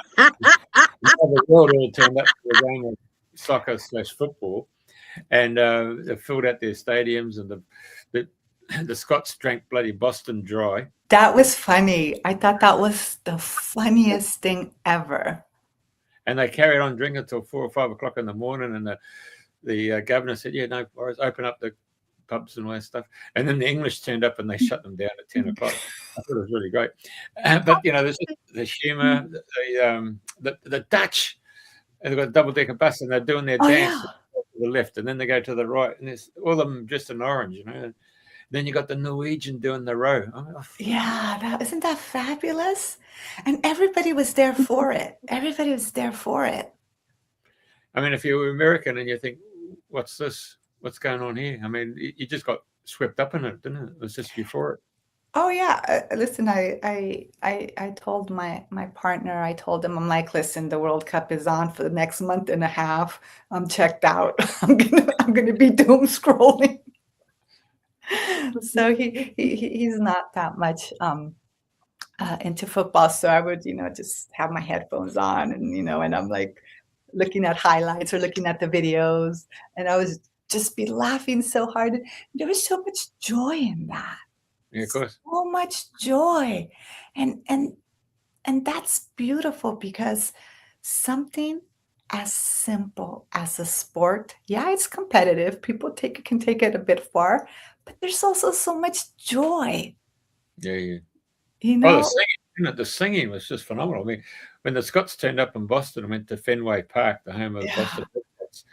the world all turned up to a game of soccer/football, and they filled out their stadiums, and the Scots drank bloody Boston Dry. That was funny. I thought that was the funniest thing ever. And they carried on drinking until 4 or 5 o'clock in the morning, and the governor said, yeah, no, Boris, open up the pubs and all that stuff. And then the English turned up and they shut them down at 10 o'clock. I thought it was really great. But, you know, there's the humour, the Dutch, and they've got a double-decker bus and they're doing their dance to the left, and then they go to the right, and there's all of them dressed in orange, you know. Then you got the Norwegian doing the row. Yeah, isn't that fabulous? And everybody was there for it. Everybody was there for it. I mean, if you were American and you think, what's this? What's going on here? I mean, you just got swept up in it, didn't it? It was just euphoric. Oh yeah. Listen, I told my partner, I told him, I'm like, listen, the World Cup is on for the next month and a half. I'm checked out. I'm gonna be doom scrolling. So he's not that much into football. So I would, just have my headphones on and, and I'm like looking at highlights or looking at the videos, and I was just be laughing so hard. There was so much joy in that. Yeah, of course. So much joy. And that's beautiful, because something as simple as a sport, yeah, it's competitive. People can take it a bit far, but there's also so much joy. Yeah. You know, the singing was just phenomenal. I mean, when the Scots turned up in Boston and went to Fenway Park, the home of the Boston Red Sox,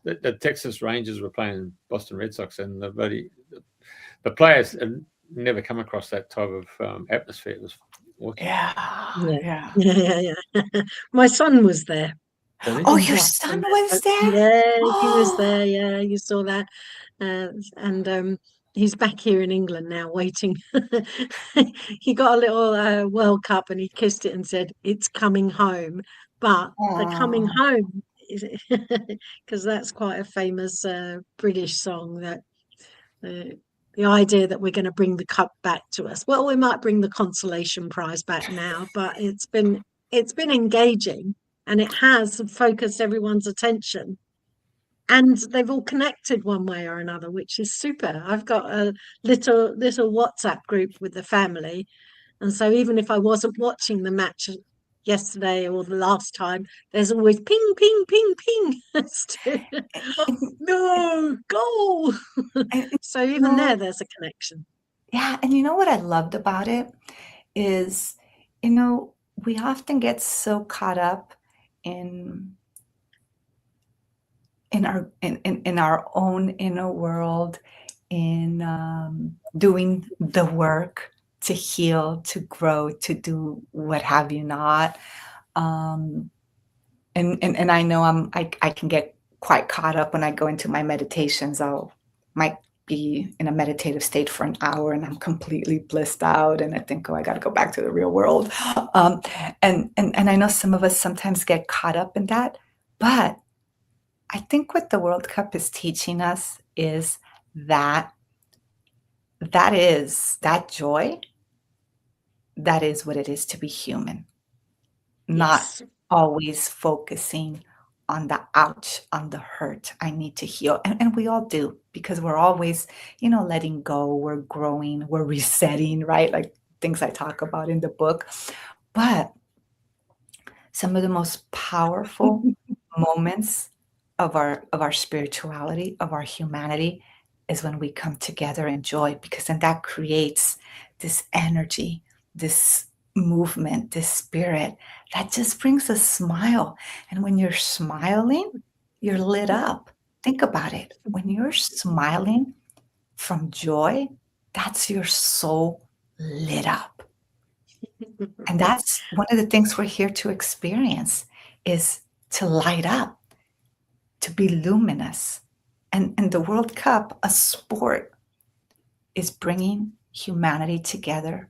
the Texas Rangers were playing Boston Red Sox, and the players had never come across that type of atmosphere. It was awesome. Yeah. My son was there. Oh, your son was there? Yeah, he was there. Yeah, you saw that. And he's back here in England now, waiting. He got a little World Cup and he kissed it and said, "It's coming home." But the coming home, because that's quite a famous British song, that the idea that we're going to bring the cup back to us. Well, we might bring the consolation prize back now, but it's been engaging, and it has focused everyone's attention. And they've all connected one way or another, which is super. I've got a little WhatsApp group with the family. And so even if I wasn't watching the match yesterday or the last time, there's always ping, ping, ping, ping. No, goal. So even there's a connection. Yeah. And you know what I loved about it is, we often get so caught up in our own inner world, in doing the work to heal, to grow, to do what have you not. And I know I can get quite caught up when I go into my meditations. Might be in a meditative state for an hour and I'm completely blissed out, and I think, I got to go back to the real world. And I know some of us sometimes get caught up in that, but I think what the World Cup is teaching us is that joy, that is what it is to be human, not always focusing on the ouch, on the hurt. I need to heal. And we all do, because we're always, letting go, we're growing, we're resetting, right? Like things I talk about in the book. But some of the most powerful moments of our spirituality, of our humanity, is when we come together in joy, because then that creates this energy, this movement, this spirit that just brings a smile. And when you're smiling, you're lit up. Think about it. When you're smiling from joy, that's your soul lit up. And that's one of the things we're here to experience, is to light up, to be luminous. And the World Cup, a sport, is bringing humanity together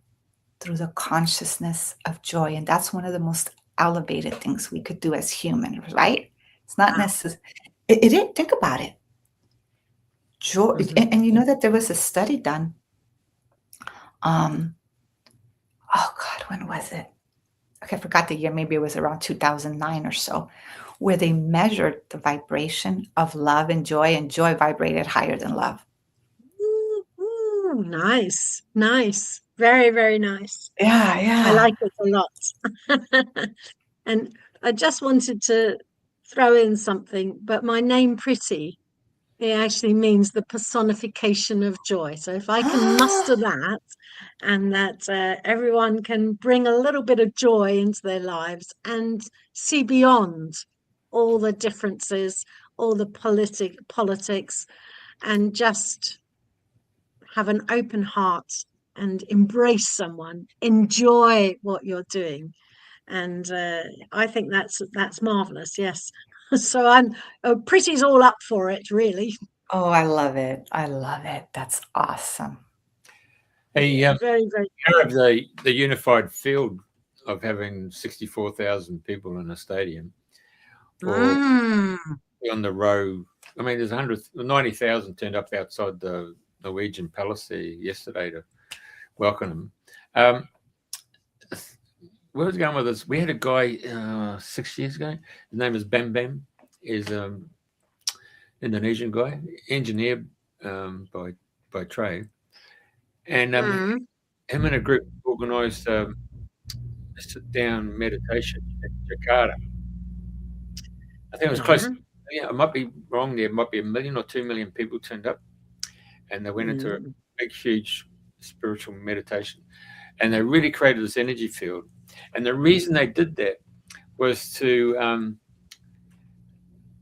through the consciousness of joy. And that's one of the most elevated things we could do as humans, right? It's not necessary. It is. Think about it. Joy. And you know that there was a study done. When was it? Okay, I forgot the year. Maybe it was around 2009 or so, where they measured the vibration of love and joy vibrated higher than love. Ooh, nice. Very, very nice. Yeah. I like it a lot. And I just wanted to throw in something, but my name Priti It actually means the personification of joy. So if I can muster that, and that everyone can bring a little bit of joy into their lives and see beyond all the differences, all the politics, and just have an open heart and embrace someone, enjoy what you're doing. And I think that's marvelous. Yes. So I'm Priti's all up for it, really. Oh, I love it. I love it. That's awesome. Hey, Very, very. of the unified field of having 64,000 people in a stadium, or Mm. on the row. I mean, there's 90,000 turned up outside the Norwegian palace there yesterday to welcome them. Where was I going with this? We had a guy 6 years ago. His name is Bam Bam. He's Indonesian guy, engineer by trade, and him and a group organised a sit-down meditation in Jakarta. I think it was close. Yeah, I might be wrong there. It might be 1 million or 2 million people turned up, and they went into a big, huge spiritual meditation, and they really created this energy field. And the reason they did that was to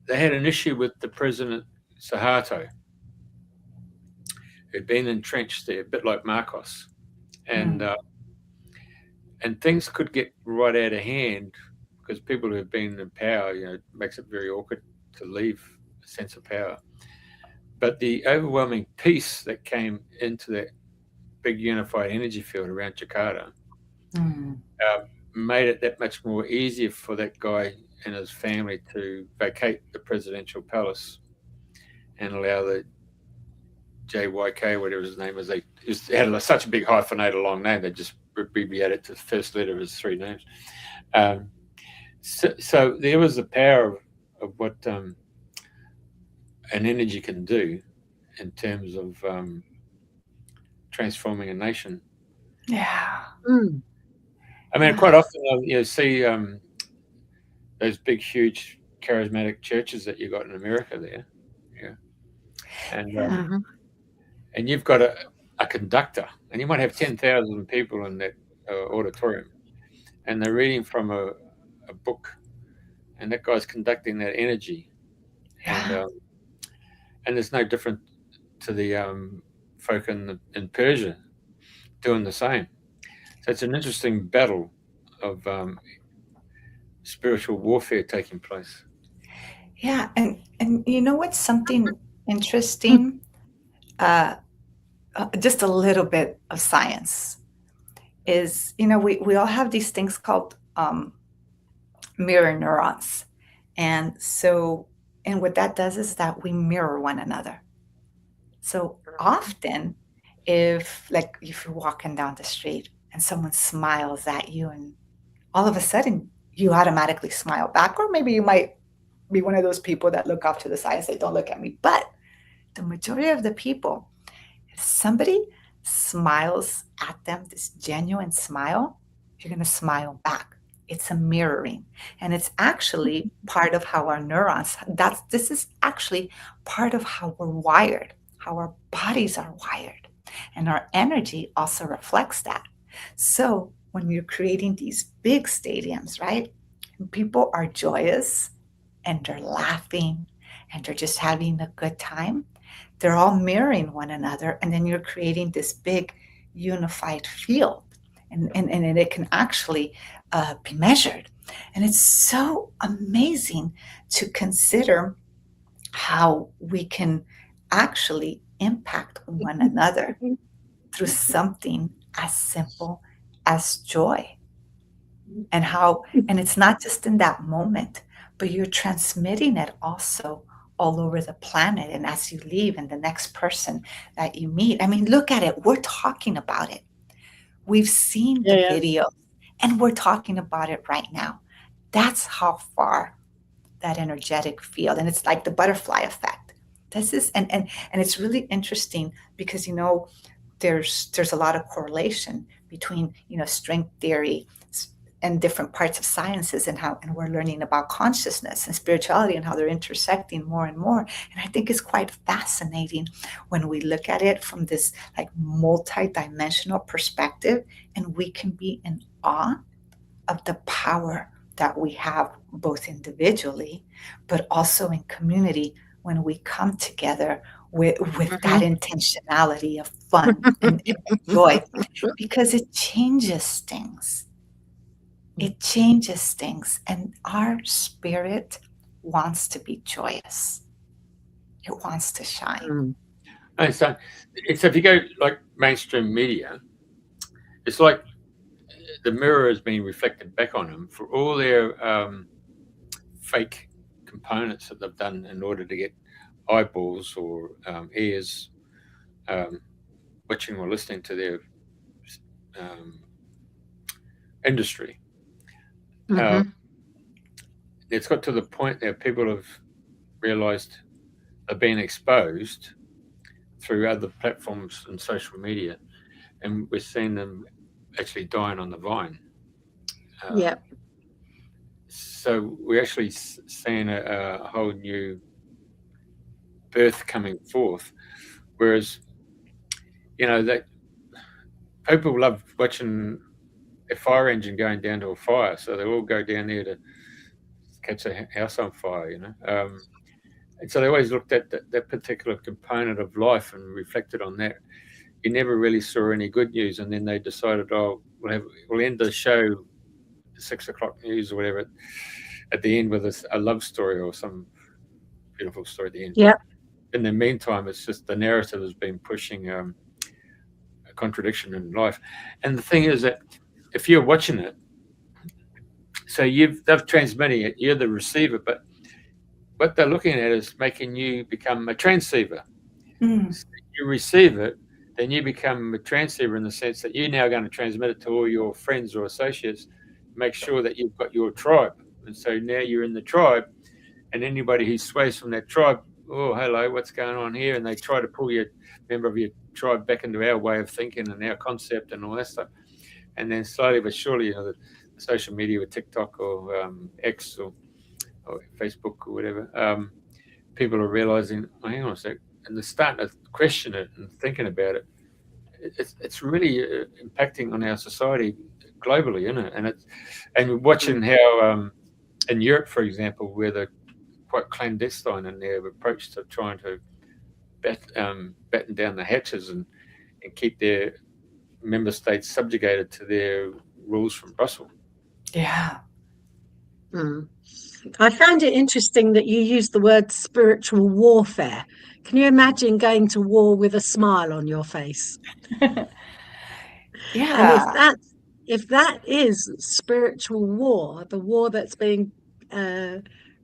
they had an issue with the president Suharto, who'd been entrenched there, a bit like Marcos, and things could get right out of hand because people who have been in power, it makes it very awkward to leave a sense of power. But the overwhelming peace that came into that big unified energy field around Jakarta made it that much more easier for that guy and his family to vacate the presidential palace and allow the JYK, whatever his name is, they just had such a big hyphenated long name, they just abbreviated it to the first letter of his three names. So there was the power of what an energy can do in terms of transforming a nation. Yeah. I mean, quite often you see those big, huge, charismatic churches that you got in America there, and you've got a conductor, and you might have 10,000 people in that auditorium, and they're reading from a book, and that guy's conducting that energy, and it's no different to the folk in Persia doing the same. So it's an interesting battle of spiritual warfare taking place. Yeah, and you know what's something interesting? Just a little bit of science is, we all have these things called mirror neurons. And what that does is that we mirror one another. So often, if you're walking down the street and someone smiles at you, and all of a sudden you automatically smile back, or maybe you might be one of those people that look off to the side and say, "Don't look at me." But the majority of the people, if somebody smiles at them, this genuine smile, you're going to smile back. It's a mirroring. And it's actually part of how our neurons, this is actually part of how we're wired, how our bodies are wired. And our energy also reflects that. So when you're creating these big stadiums, right? People are joyous and they're laughing and they're just having a good time. They're all mirroring one another. And then you're creating this big unified field. And it can actually be measured. And it's so amazing to consider how we can actually impact one another through something as simple as joy. And it's not just in that moment, but you're transmitting it also all over the planet. And as you leave, and the next person that you meet, I mean, look at it. We're talking about it. We've seen the video, and we're talking about it right now. That's how far that energetic field, and it's like the butterfly effect. This is, and it's really interesting because, there's a lot of correlation between, string theory and different parts of sciences, and we're learning about consciousness and spirituality and how they're intersecting more and more. And I think it's quite fascinating when we look at it from this like multi-dimensional perspective, and we can be in awe of the power that we have both individually but also in community when we come together with that intentionality of fun and joy, because it changes things. It changes things, and our spirit wants to be joyous. It wants to shine. And so if you go like mainstream media, it's like the mirror is being reflected back on them for all their fake components that they've done in order to get eyeballs or ears watching or listening to their industry. It's got to the point that people have realized are being exposed through other platforms and social media, and we're seeing them actually dying on the vine. So we're actually seeing a whole new birth coming forth, whereas that people love watching a fire engine going down to a fire, so they all go down there to catch a house on fire, and so they always looked at that particular component of life and reflected on that. You never really saw any good news, and then they decided, we'll end the show, 6 o'clock news or whatever, at the end with a love story or some beautiful story at the end. Yeah. In the meantime, it's just the narrative has been pushing a contradiction in life. And the thing is that if you're watching it, so they've transmitting it, you're the receiver, but what they're looking at is making you become a transceiver. So you receive it, then you become a transceiver in the sense that you're now going to transmit it to all your friends or associates, make sure that you've got your tribe. And so now you're in the tribe, and anybody who sways from that tribe, oh, hello, what's going on here? And they try to pull your member of your tribe back into our way of thinking and our concept and all that stuff. And then slowly but surely, the social media with TikTok or X or Facebook or whatever, people are realizing, hang on a sec, and they're starting to question it and thinking about it. It's really impacting on our society globally, isn't it? And watching how in Europe, for example, where they're quite clandestine in their approach to trying to batten down the hatches and keep their member states subjugated to their rules from Brussels. Yeah. I found it interesting that you used the word spiritual warfare. Can you imagine going to war with a smile on your face? Yeah. And if that is spiritual war, the war that's being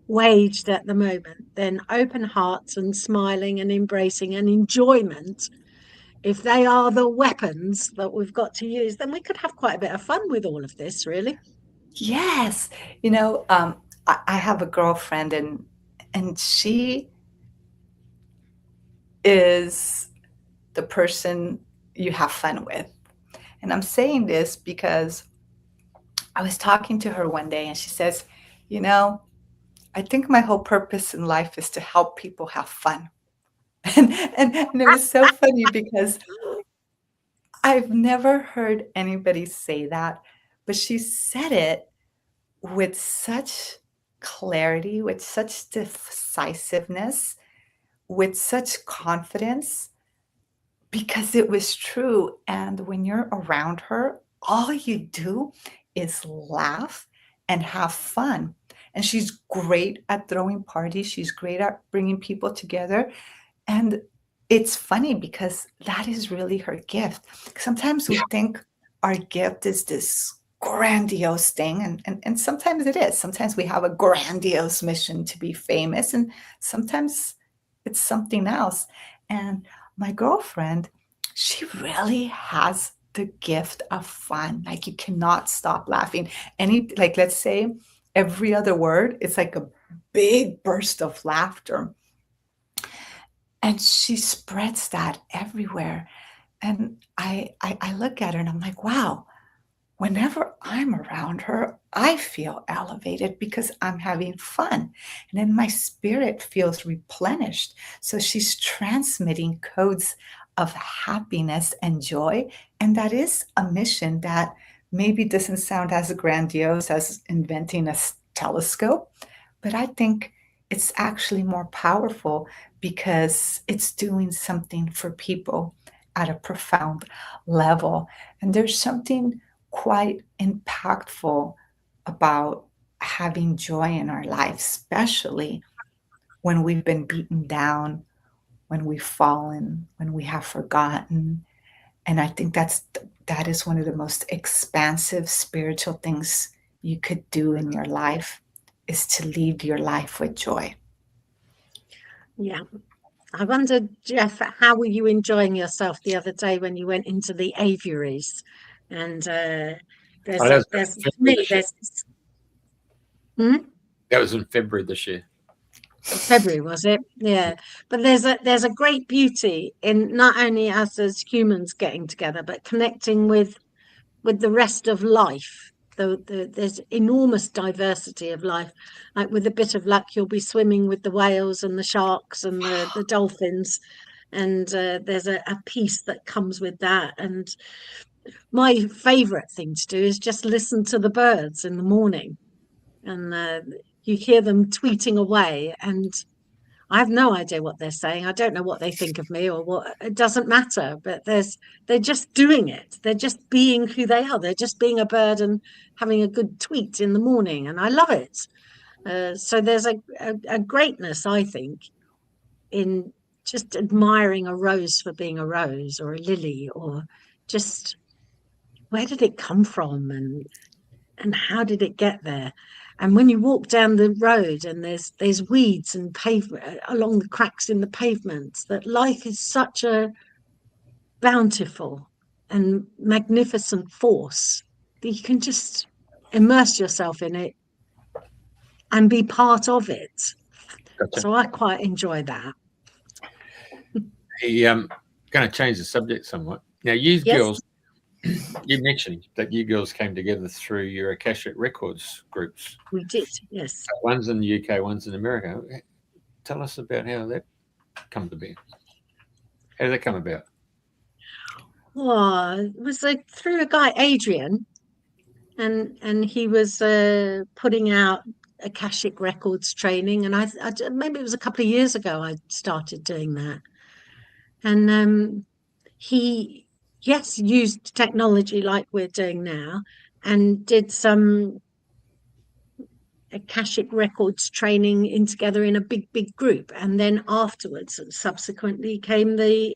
waged at the moment, then open hearts and smiling and embracing and enjoyment, if they are the weapons that we've got to use, then we could have quite a bit of fun with all of this, really. Yes. I have a girlfriend, and she is the person you have fun with. And I'm saying this because I was talking to her one day, and she says, I think my whole purpose in life is to help people have fun. And it was so funny because I've never heard anybody say that, but she said it with such clarity, with such decisiveness, with such confidence, because it was true. And when you're around her, all you do is laugh and have fun. And she's great at throwing parties. She's great at bringing people together. And it's funny because that is really her gift. Sometimes we think our gift is this grandiose thing, and sometimes it is. Sometimes we have a grandiose mission to be famous, and sometimes it's something else. And my girlfriend, she really has the gift of fun. Like, you cannot stop laughing. Let's say every other word, it's like a big burst of laughter. And she spreads that everywhere. And I look at her and I'm like, wow, whenever I'm around her, I feel elevated because I'm having fun. And then my spirit feels replenished. So she's transmitting codes of happiness and joy. And that is a mission that maybe doesn't sound as grandiose as inventing a telescope, but I think it's actually more powerful because it's doing something for people at a profound level. And there's something quite impactful about having joy in our life, especially when we've been beaten down, when we've fallen, when we have forgotten. And I think that is one of the most expansive spiritual things you could do in your life, is to leave your life with joy. Yeah. I wondered, Jeff, how were you enjoying yourself the other day when you went into the aviaries? And Oh, there's for me, there's that was in February this year. February, was it? Yeah. But there's a great beauty in not only us as humans getting together, but connecting with the rest of life. There's enormous diversity of life. Like with a bit of luck, you'll be swimming with the whales and the sharks and the dolphins. And there's a peace that comes with that. And my favorite thing to do is just listen to the birds in the morning. And you hear them tweeting away, and I have no idea what they're saying. I don't know what they think of me or what. It doesn't matter. But they're just doing it. They're just being who they are. They're just being a bird and having a good tweet in the morning, and I love it. So there's a greatness, I think, in just admiring a rose for being a rose, or a lily, or just where did it come from, and how did it get there? And when you walk down the road and there's weeds and pavement along the cracks in the pavements, that life is such a bountiful and magnificent force that you can just immerse yourself in it and be part of it. Gotcha. So I quite enjoy that. Going to change the subject somewhat. Now, you Yes. girls, you mentioned that you girls came together through your Akashic Records groups. We did, yes. One's in the UK, one's in America. Tell us about how that come to be. How did that come about? Well, it was through a guy, Adrian, and he was putting out Akashic Records training, and I maybe it was a couple of years ago I started doing that. And he, yes, used technology like we're doing now, and did some Akashic Records training together in a big group. And then afterwards, subsequently, came the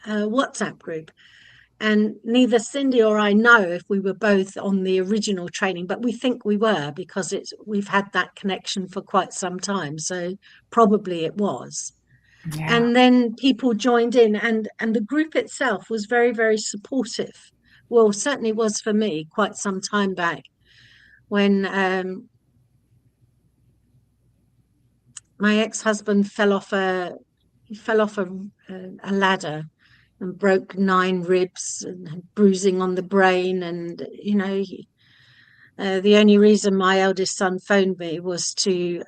WhatsApp group. And neither Cindy or I know if we were both on the original training, but we think we were, because we've had that connection for quite some time. So probably it was. Yeah. And then people joined in, and the group itself was very, very supportive. Well, certainly was for me quite some time back, when my ex-husband fell off a ladder and broke 9 ribs and had bruising on the brain. And the only reason my eldest son phoned me was to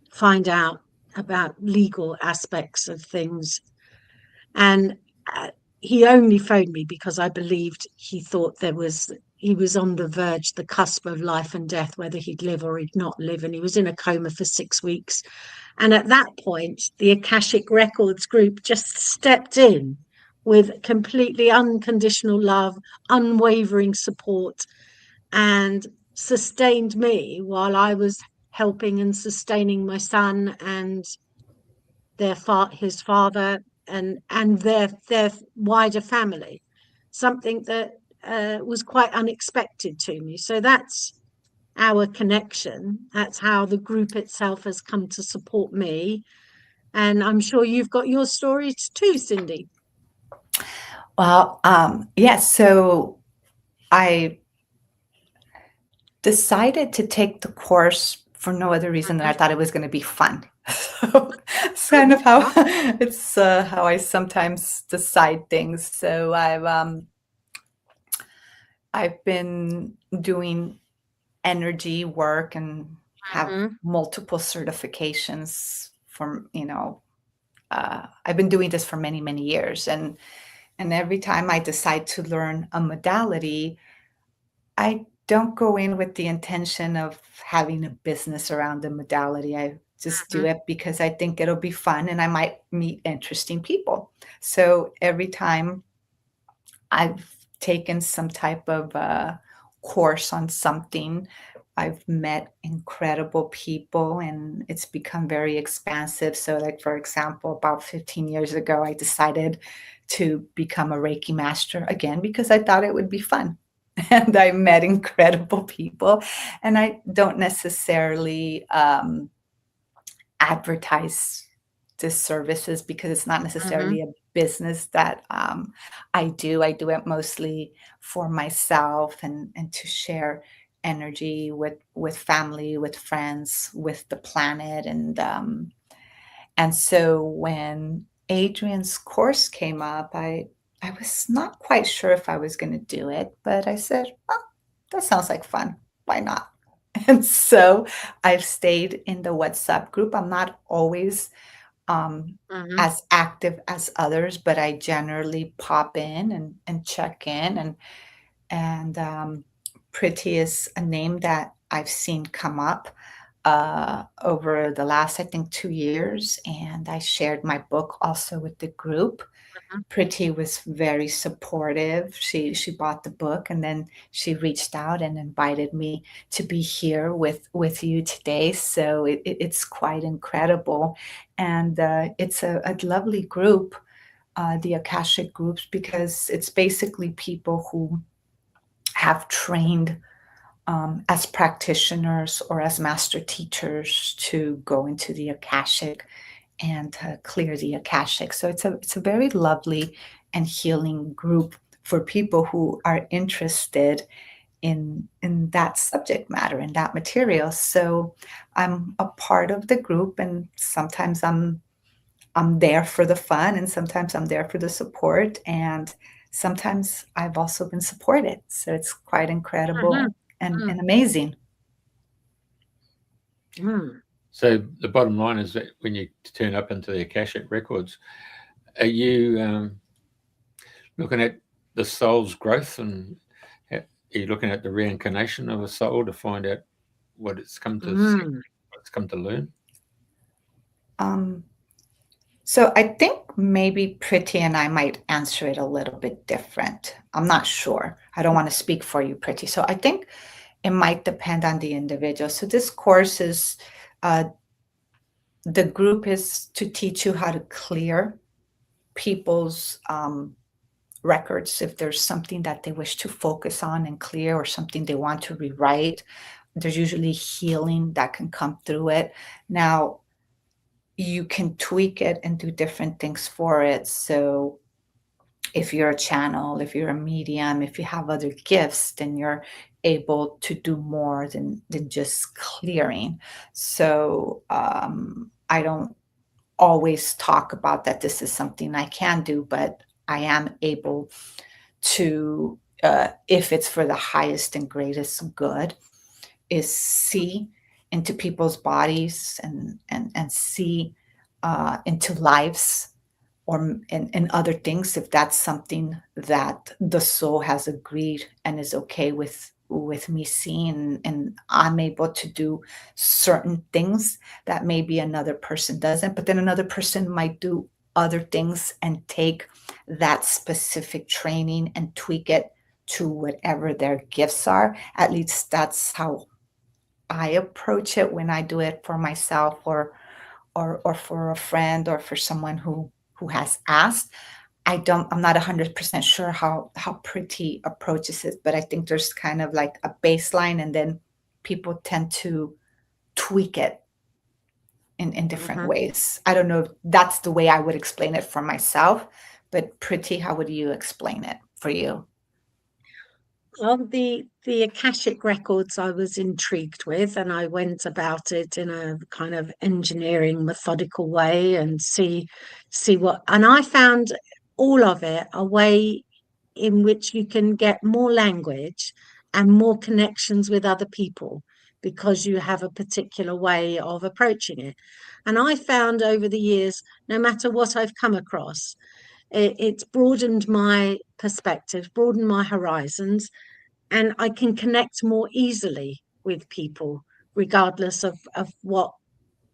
find out about legal aspects of things. And he only phoned me because I believed he thought he was on the verge, the cusp of life and death, whether he'd live or he'd not live. And he was in a coma for 6 weeks. And at that point, the Akashic Records group just stepped in with completely unconditional love, unwavering support, and sustained me while I was helping and sustaining my son and his father and their wider family. Something that was quite unexpected to me. So that's our connection. That's how the group itself has come to support me. And I'm sure you've got your stories too, Cindy. Well, yes. So I decided to take the course for no other reason than I thought it was going to be fun. So it's kind of how how I sometimes decide things. So I've I've been doing energy work and have Mhm. multiple certifications from, I've been doing this for many, many years. And every time I decide to learn a modality, I don't go in with the intention of having a business around the modality. I just do Mhm. it because I think it'll be fun and I might meet interesting people. So every time I've taken some type of course on something, I've met incredible people and it's become very expansive. So, like, for example, about 15 years ago, I decided to become a Reiki master again because I thought it would be fun. And I met incredible people. And I don't necessarily advertise the services because it's not Mhm. necessarily a business that I do. I do it mostly for myself and to share energy with family, with friends, with the planet, and so when Adrian's course came up, I was not quite sure if I was going to do it, but I said, "Oh, that sounds like fun. Why not?" And so I've stayed in the WhatsApp group. I'm not always Mhm. as active as others, but I generally pop in and check in. And Priti is a name that I've seen come up over the last, I think, 2 years. And I shared my book also with the group. Mhm. Priti was very supportive. She bought the book and then she reached out and invited me to be here with you today. So it's quite incredible, and it's a lovely group, the Akashic groups, because it's basically people who have trained as practitioners or as master teachers to go into the Akashic and clear the Akashic. So it's a very lovely and healing group for people who are interested in that subject matter, in that material. So I'm a part of the group, and sometimes I'm there for the fun, and sometimes I'm there for the support, and sometimes I've also been supported. So it's quite Mhm. incredible and Mhm. amazing. Mm. So the bottom line is that when you turn up into the Akashic records, are you looking at the soul's growth, and are you looking at the reincarnation of a soul to find out what it's come to see, Mm. what it's come to learn? Um, So I think maybe Priti and I might answer it a little bit different. I'm not sure. I don't want to speak for you, Priti. So I think it might depend on the individual. So this course is, uh, the group is to teach you how to clear people's records if there's something that they wish to focus on and clear, or something they want to rewrite. There's usually healing that can come through it. Now, you can tweak it and do different things for it. So if you're a channel, if you're a medium, if you have other gifts, then you're able to do more than just clearing. So I don't always talk about that this is something I can do, but I am able to, if it's for the highest and greatest good, is see into people's bodies and see into lives, or and other things, if that's something that the soul has agreed and is okay with me seeing, and I'm able to do certain things that maybe another person doesn't, but then another person might do other things and take that specific training and tweak it to whatever their gifts are. At least that's how I approach it when I do it for myself, or for a friend, or for someone who has asked. I'm not 100% sure how Pretty approaches it, but I think there's kind of like a baseline, and then people tend to tweak it in different Mhm. ways. I don't know if that's the way I would explain it for myself, but Pretty, how would you explain it for you? Well, the Akashic records I was intrigued with, and I went about it in a kind of engineering, methodical way, and see what. And I found all of it a way. in which you can get more language and more connections with other people because you have a particular way of approaching it. And I found over the years, no matter what I've come across, it's broadened my perspective, broadened my horizons, and I can connect more easily with people, regardless of what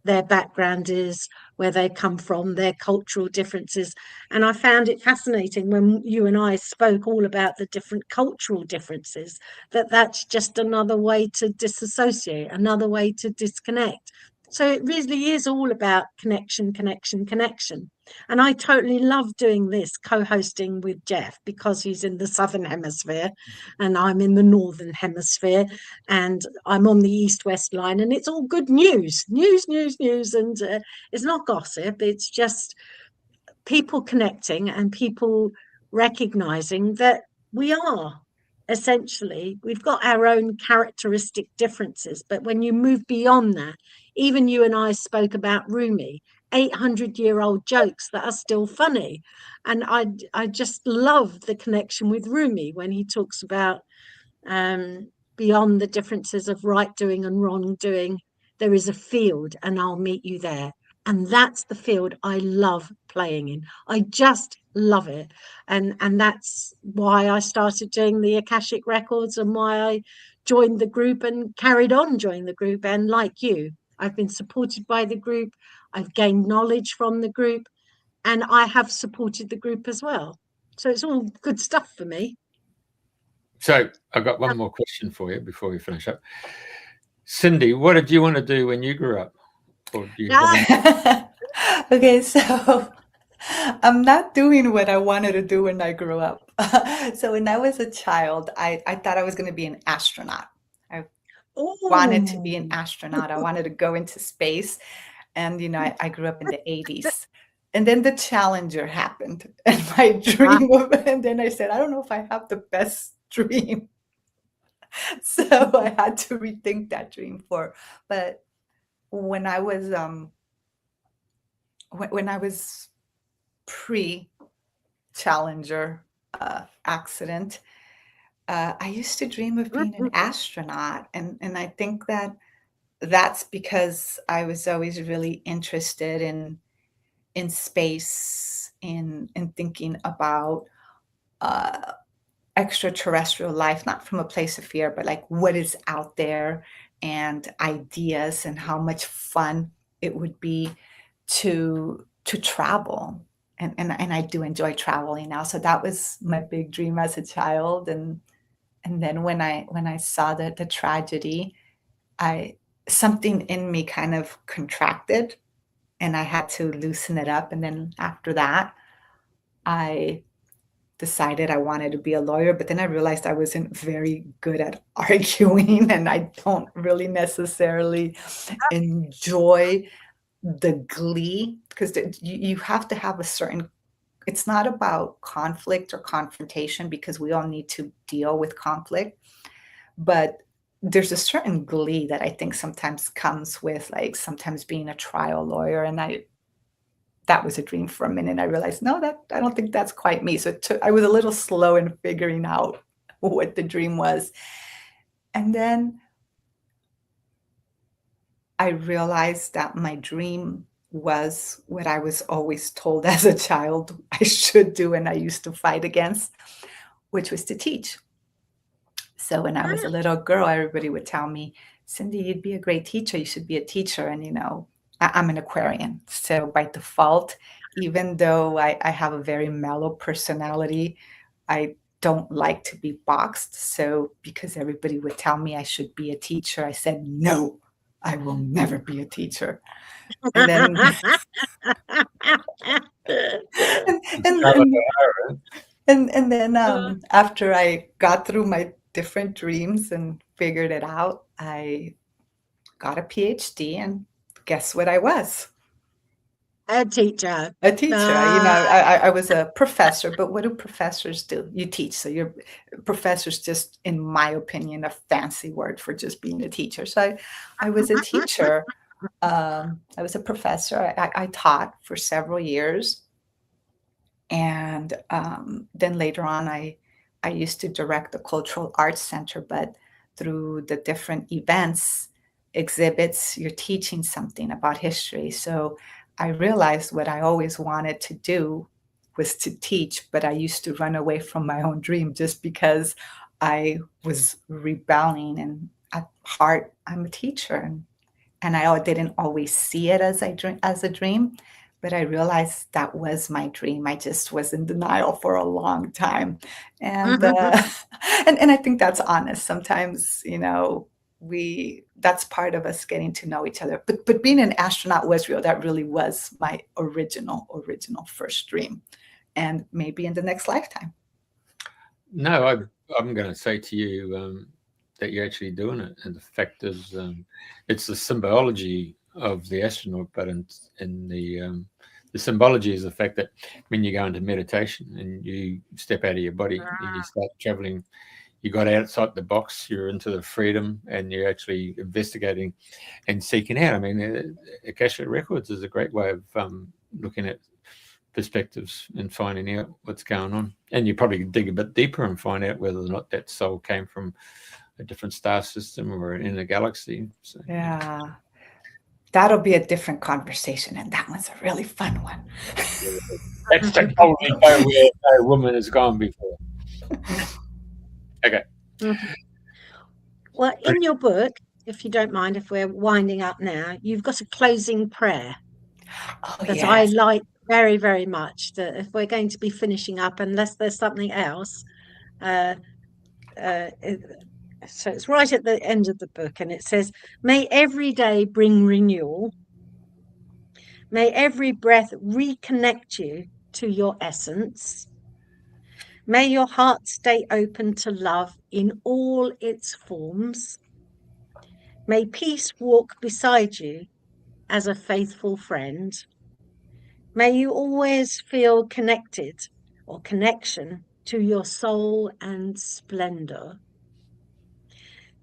their background is, where they come from, their cultural differences. And I found it fascinating when you and I spoke all about the different cultural differences, that's just another way to disassociate, another way to disconnect. So it really is all about connection, connection, connection. And I totally love doing this co-hosting with Jeff because he's in the Southern Hemisphere and I'm in the Northern Hemisphere, and I'm on the east-west line, and it's all good news. And it's not gossip. It's just people connecting and people recognizing that we've got our own characteristic differences. But when you move beyond that, even you and I spoke about Rumi, 800-year-old jokes that are still funny. And I just love the connection with Rumi when he talks about beyond the differences of right doing and wrong doing, there is a field and I'll meet you there. And that's the field I love playing in. I just love it. And that's why I started doing the Akashic Records and why I joined the group and carried on joining the group. And like you, I've been supported by the group. I've gained knowledge from the group, and I have supported the group as well. So it's all good stuff for me. So I've got one more question for you before we finish up. Cindy, what did you want to do when you grew up? Or do you Okay, so I'm not doing what I wanted to do when I grew up. So when I was a child, I thought I was going to be an astronaut. I wanted to be an astronaut. I wanted to go into space. And, you know, I grew up in the 80s. And then the Challenger happened. And my dream and then I said, I don't know if I have the best dream. So I had to rethink that dream but when I was pre-Challenger accident, I used to dream of being an astronaut, and I think that's because I was always really interested in space, in thinking about extraterrestrial life, not from a place of fear, but like what is out there, and ideas, and how much fun it would be to travel. And I do enjoy traveling now. So that was my big dream as a child. And then when I saw the tragedy, something in me kind of contracted, and I had to loosen it up. And then after that, I decided I wanted to be a lawyer, but then I realized I wasn't very good at arguing, and I don't really necessarily enjoy the glee, because you have to have a certain, it's not about conflict or confrontation, because we all need to deal with conflict, but there's a certain glee that I think sometimes comes with, like, sometimes being a trial lawyer. And that was a dream for a minute. I realized, no, I don't think that's quite me. So I was a little slow in figuring out what the dream was. And then I realized that my dream was what I was always told as a child I should do, and I used to fight against, which was to teach. So when I was a little girl, everybody would tell me, Cindy, you'd be a great teacher. You should be a teacher. And, you know, I'm an Aquarian. So by default, even though I have a very mellow personality, I don't like to be boxed. So because everybody would tell me I should be a teacher, I said, no, I will never be a teacher. And then, and then after I got through my different dreams and figured it out, I got a Ph.D. and guess what I was? A teacher. A teacher. You know, I was a professor, but what do professors do? You teach. So your professor's just, in my opinion, a fancy word for just being a teacher. So I was a teacher. I was a professor. I taught for several years. And then later on, I I used to direct the Cultural Arts Center, but through the different events, exhibits, you're teaching something about history. So I realized what I always wanted to do was to teach, but I used to run away from my own dream just because I was rebelling. And at heart, I'm a teacher, and I didn't always see it as a dream, but I realized that was my dream. I just was in denial for a long time, and and I think that's honest. Sometimes, that's part of us getting to know each other. But being an astronaut was real. That really was my original first dream, and maybe in the next lifetime. No, I'm going to say to you that you're actually doing it, and the fact is, it's the symbology of the astronaut, but in the symbology is the fact that when you go into meditation and you step out of your body and you start traveling, you got outside the box, you're into the freedom, and you're actually investigating and seeking out. I mean, Akashic Records is a great way of looking at perspectives and finding out what's going on. And you probably dig a bit deeper and find out whether or not that soul came from a different star system or in a galaxy. So, yeah. That'll be a different conversation, and that one's a really fun one. That's totally go where no woman has gone before. Okay. Well, in your book, if you don't mind, if we're winding up now, you've got a closing prayer that I like very, very much. That if we're going to be finishing up, unless there's something else, so it's right at the end of the book, and it says, "May every day bring renewal. May every breath reconnect you to your essence. May your heart stay open to love in all its forms. May peace walk beside you as a faithful friend. May you always feel connected or connection to your soul and splendor.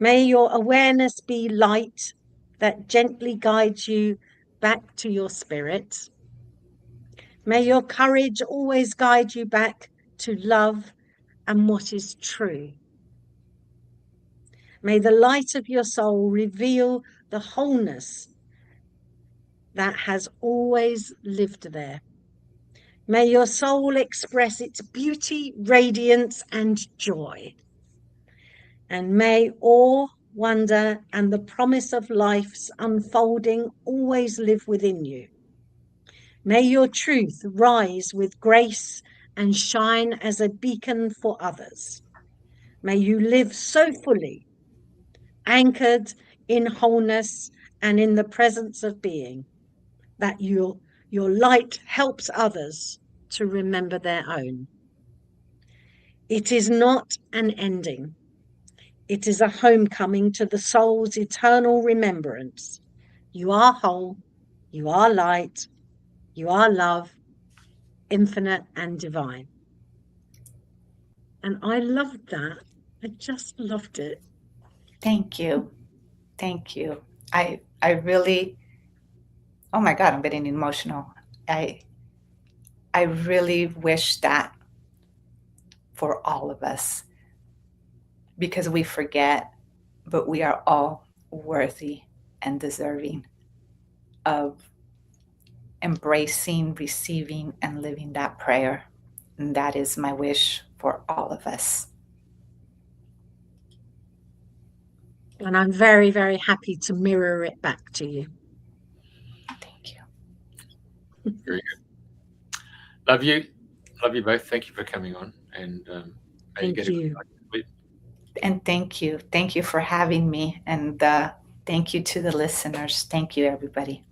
May your awareness be light that gently guides you back to your spirit. May your courage always guide you back to love and what is true. May the light of your soul reveal the wholeness that has always lived there. May your soul express its beauty, radiance, and joy. And may awe, wonder, and the promise of life's unfolding always live within you. May your truth rise with grace and shine as a beacon for others. May you live so fully, anchored in wholeness and in the presence of being, that your light helps others to remember their own. It is not an ending. It is a homecoming to the soul's eternal remembrance. You are whole, you are light, you are love, infinite and divine." And I loved that. I just loved it. Thank you. Thank you. I really, oh my God, I'm getting emotional. I really wish that for all of us, because we forget, but we are all worthy and deserving of embracing, receiving, and living that prayer. And that is my wish for all of us. And I'm very, very happy to mirror it back to you. Thank you. Very good. Love you. Love you both. Thank you for coming on. And Thank you. And thank you. Thank you for having me. And thank you to the listeners. Thank you, everybody.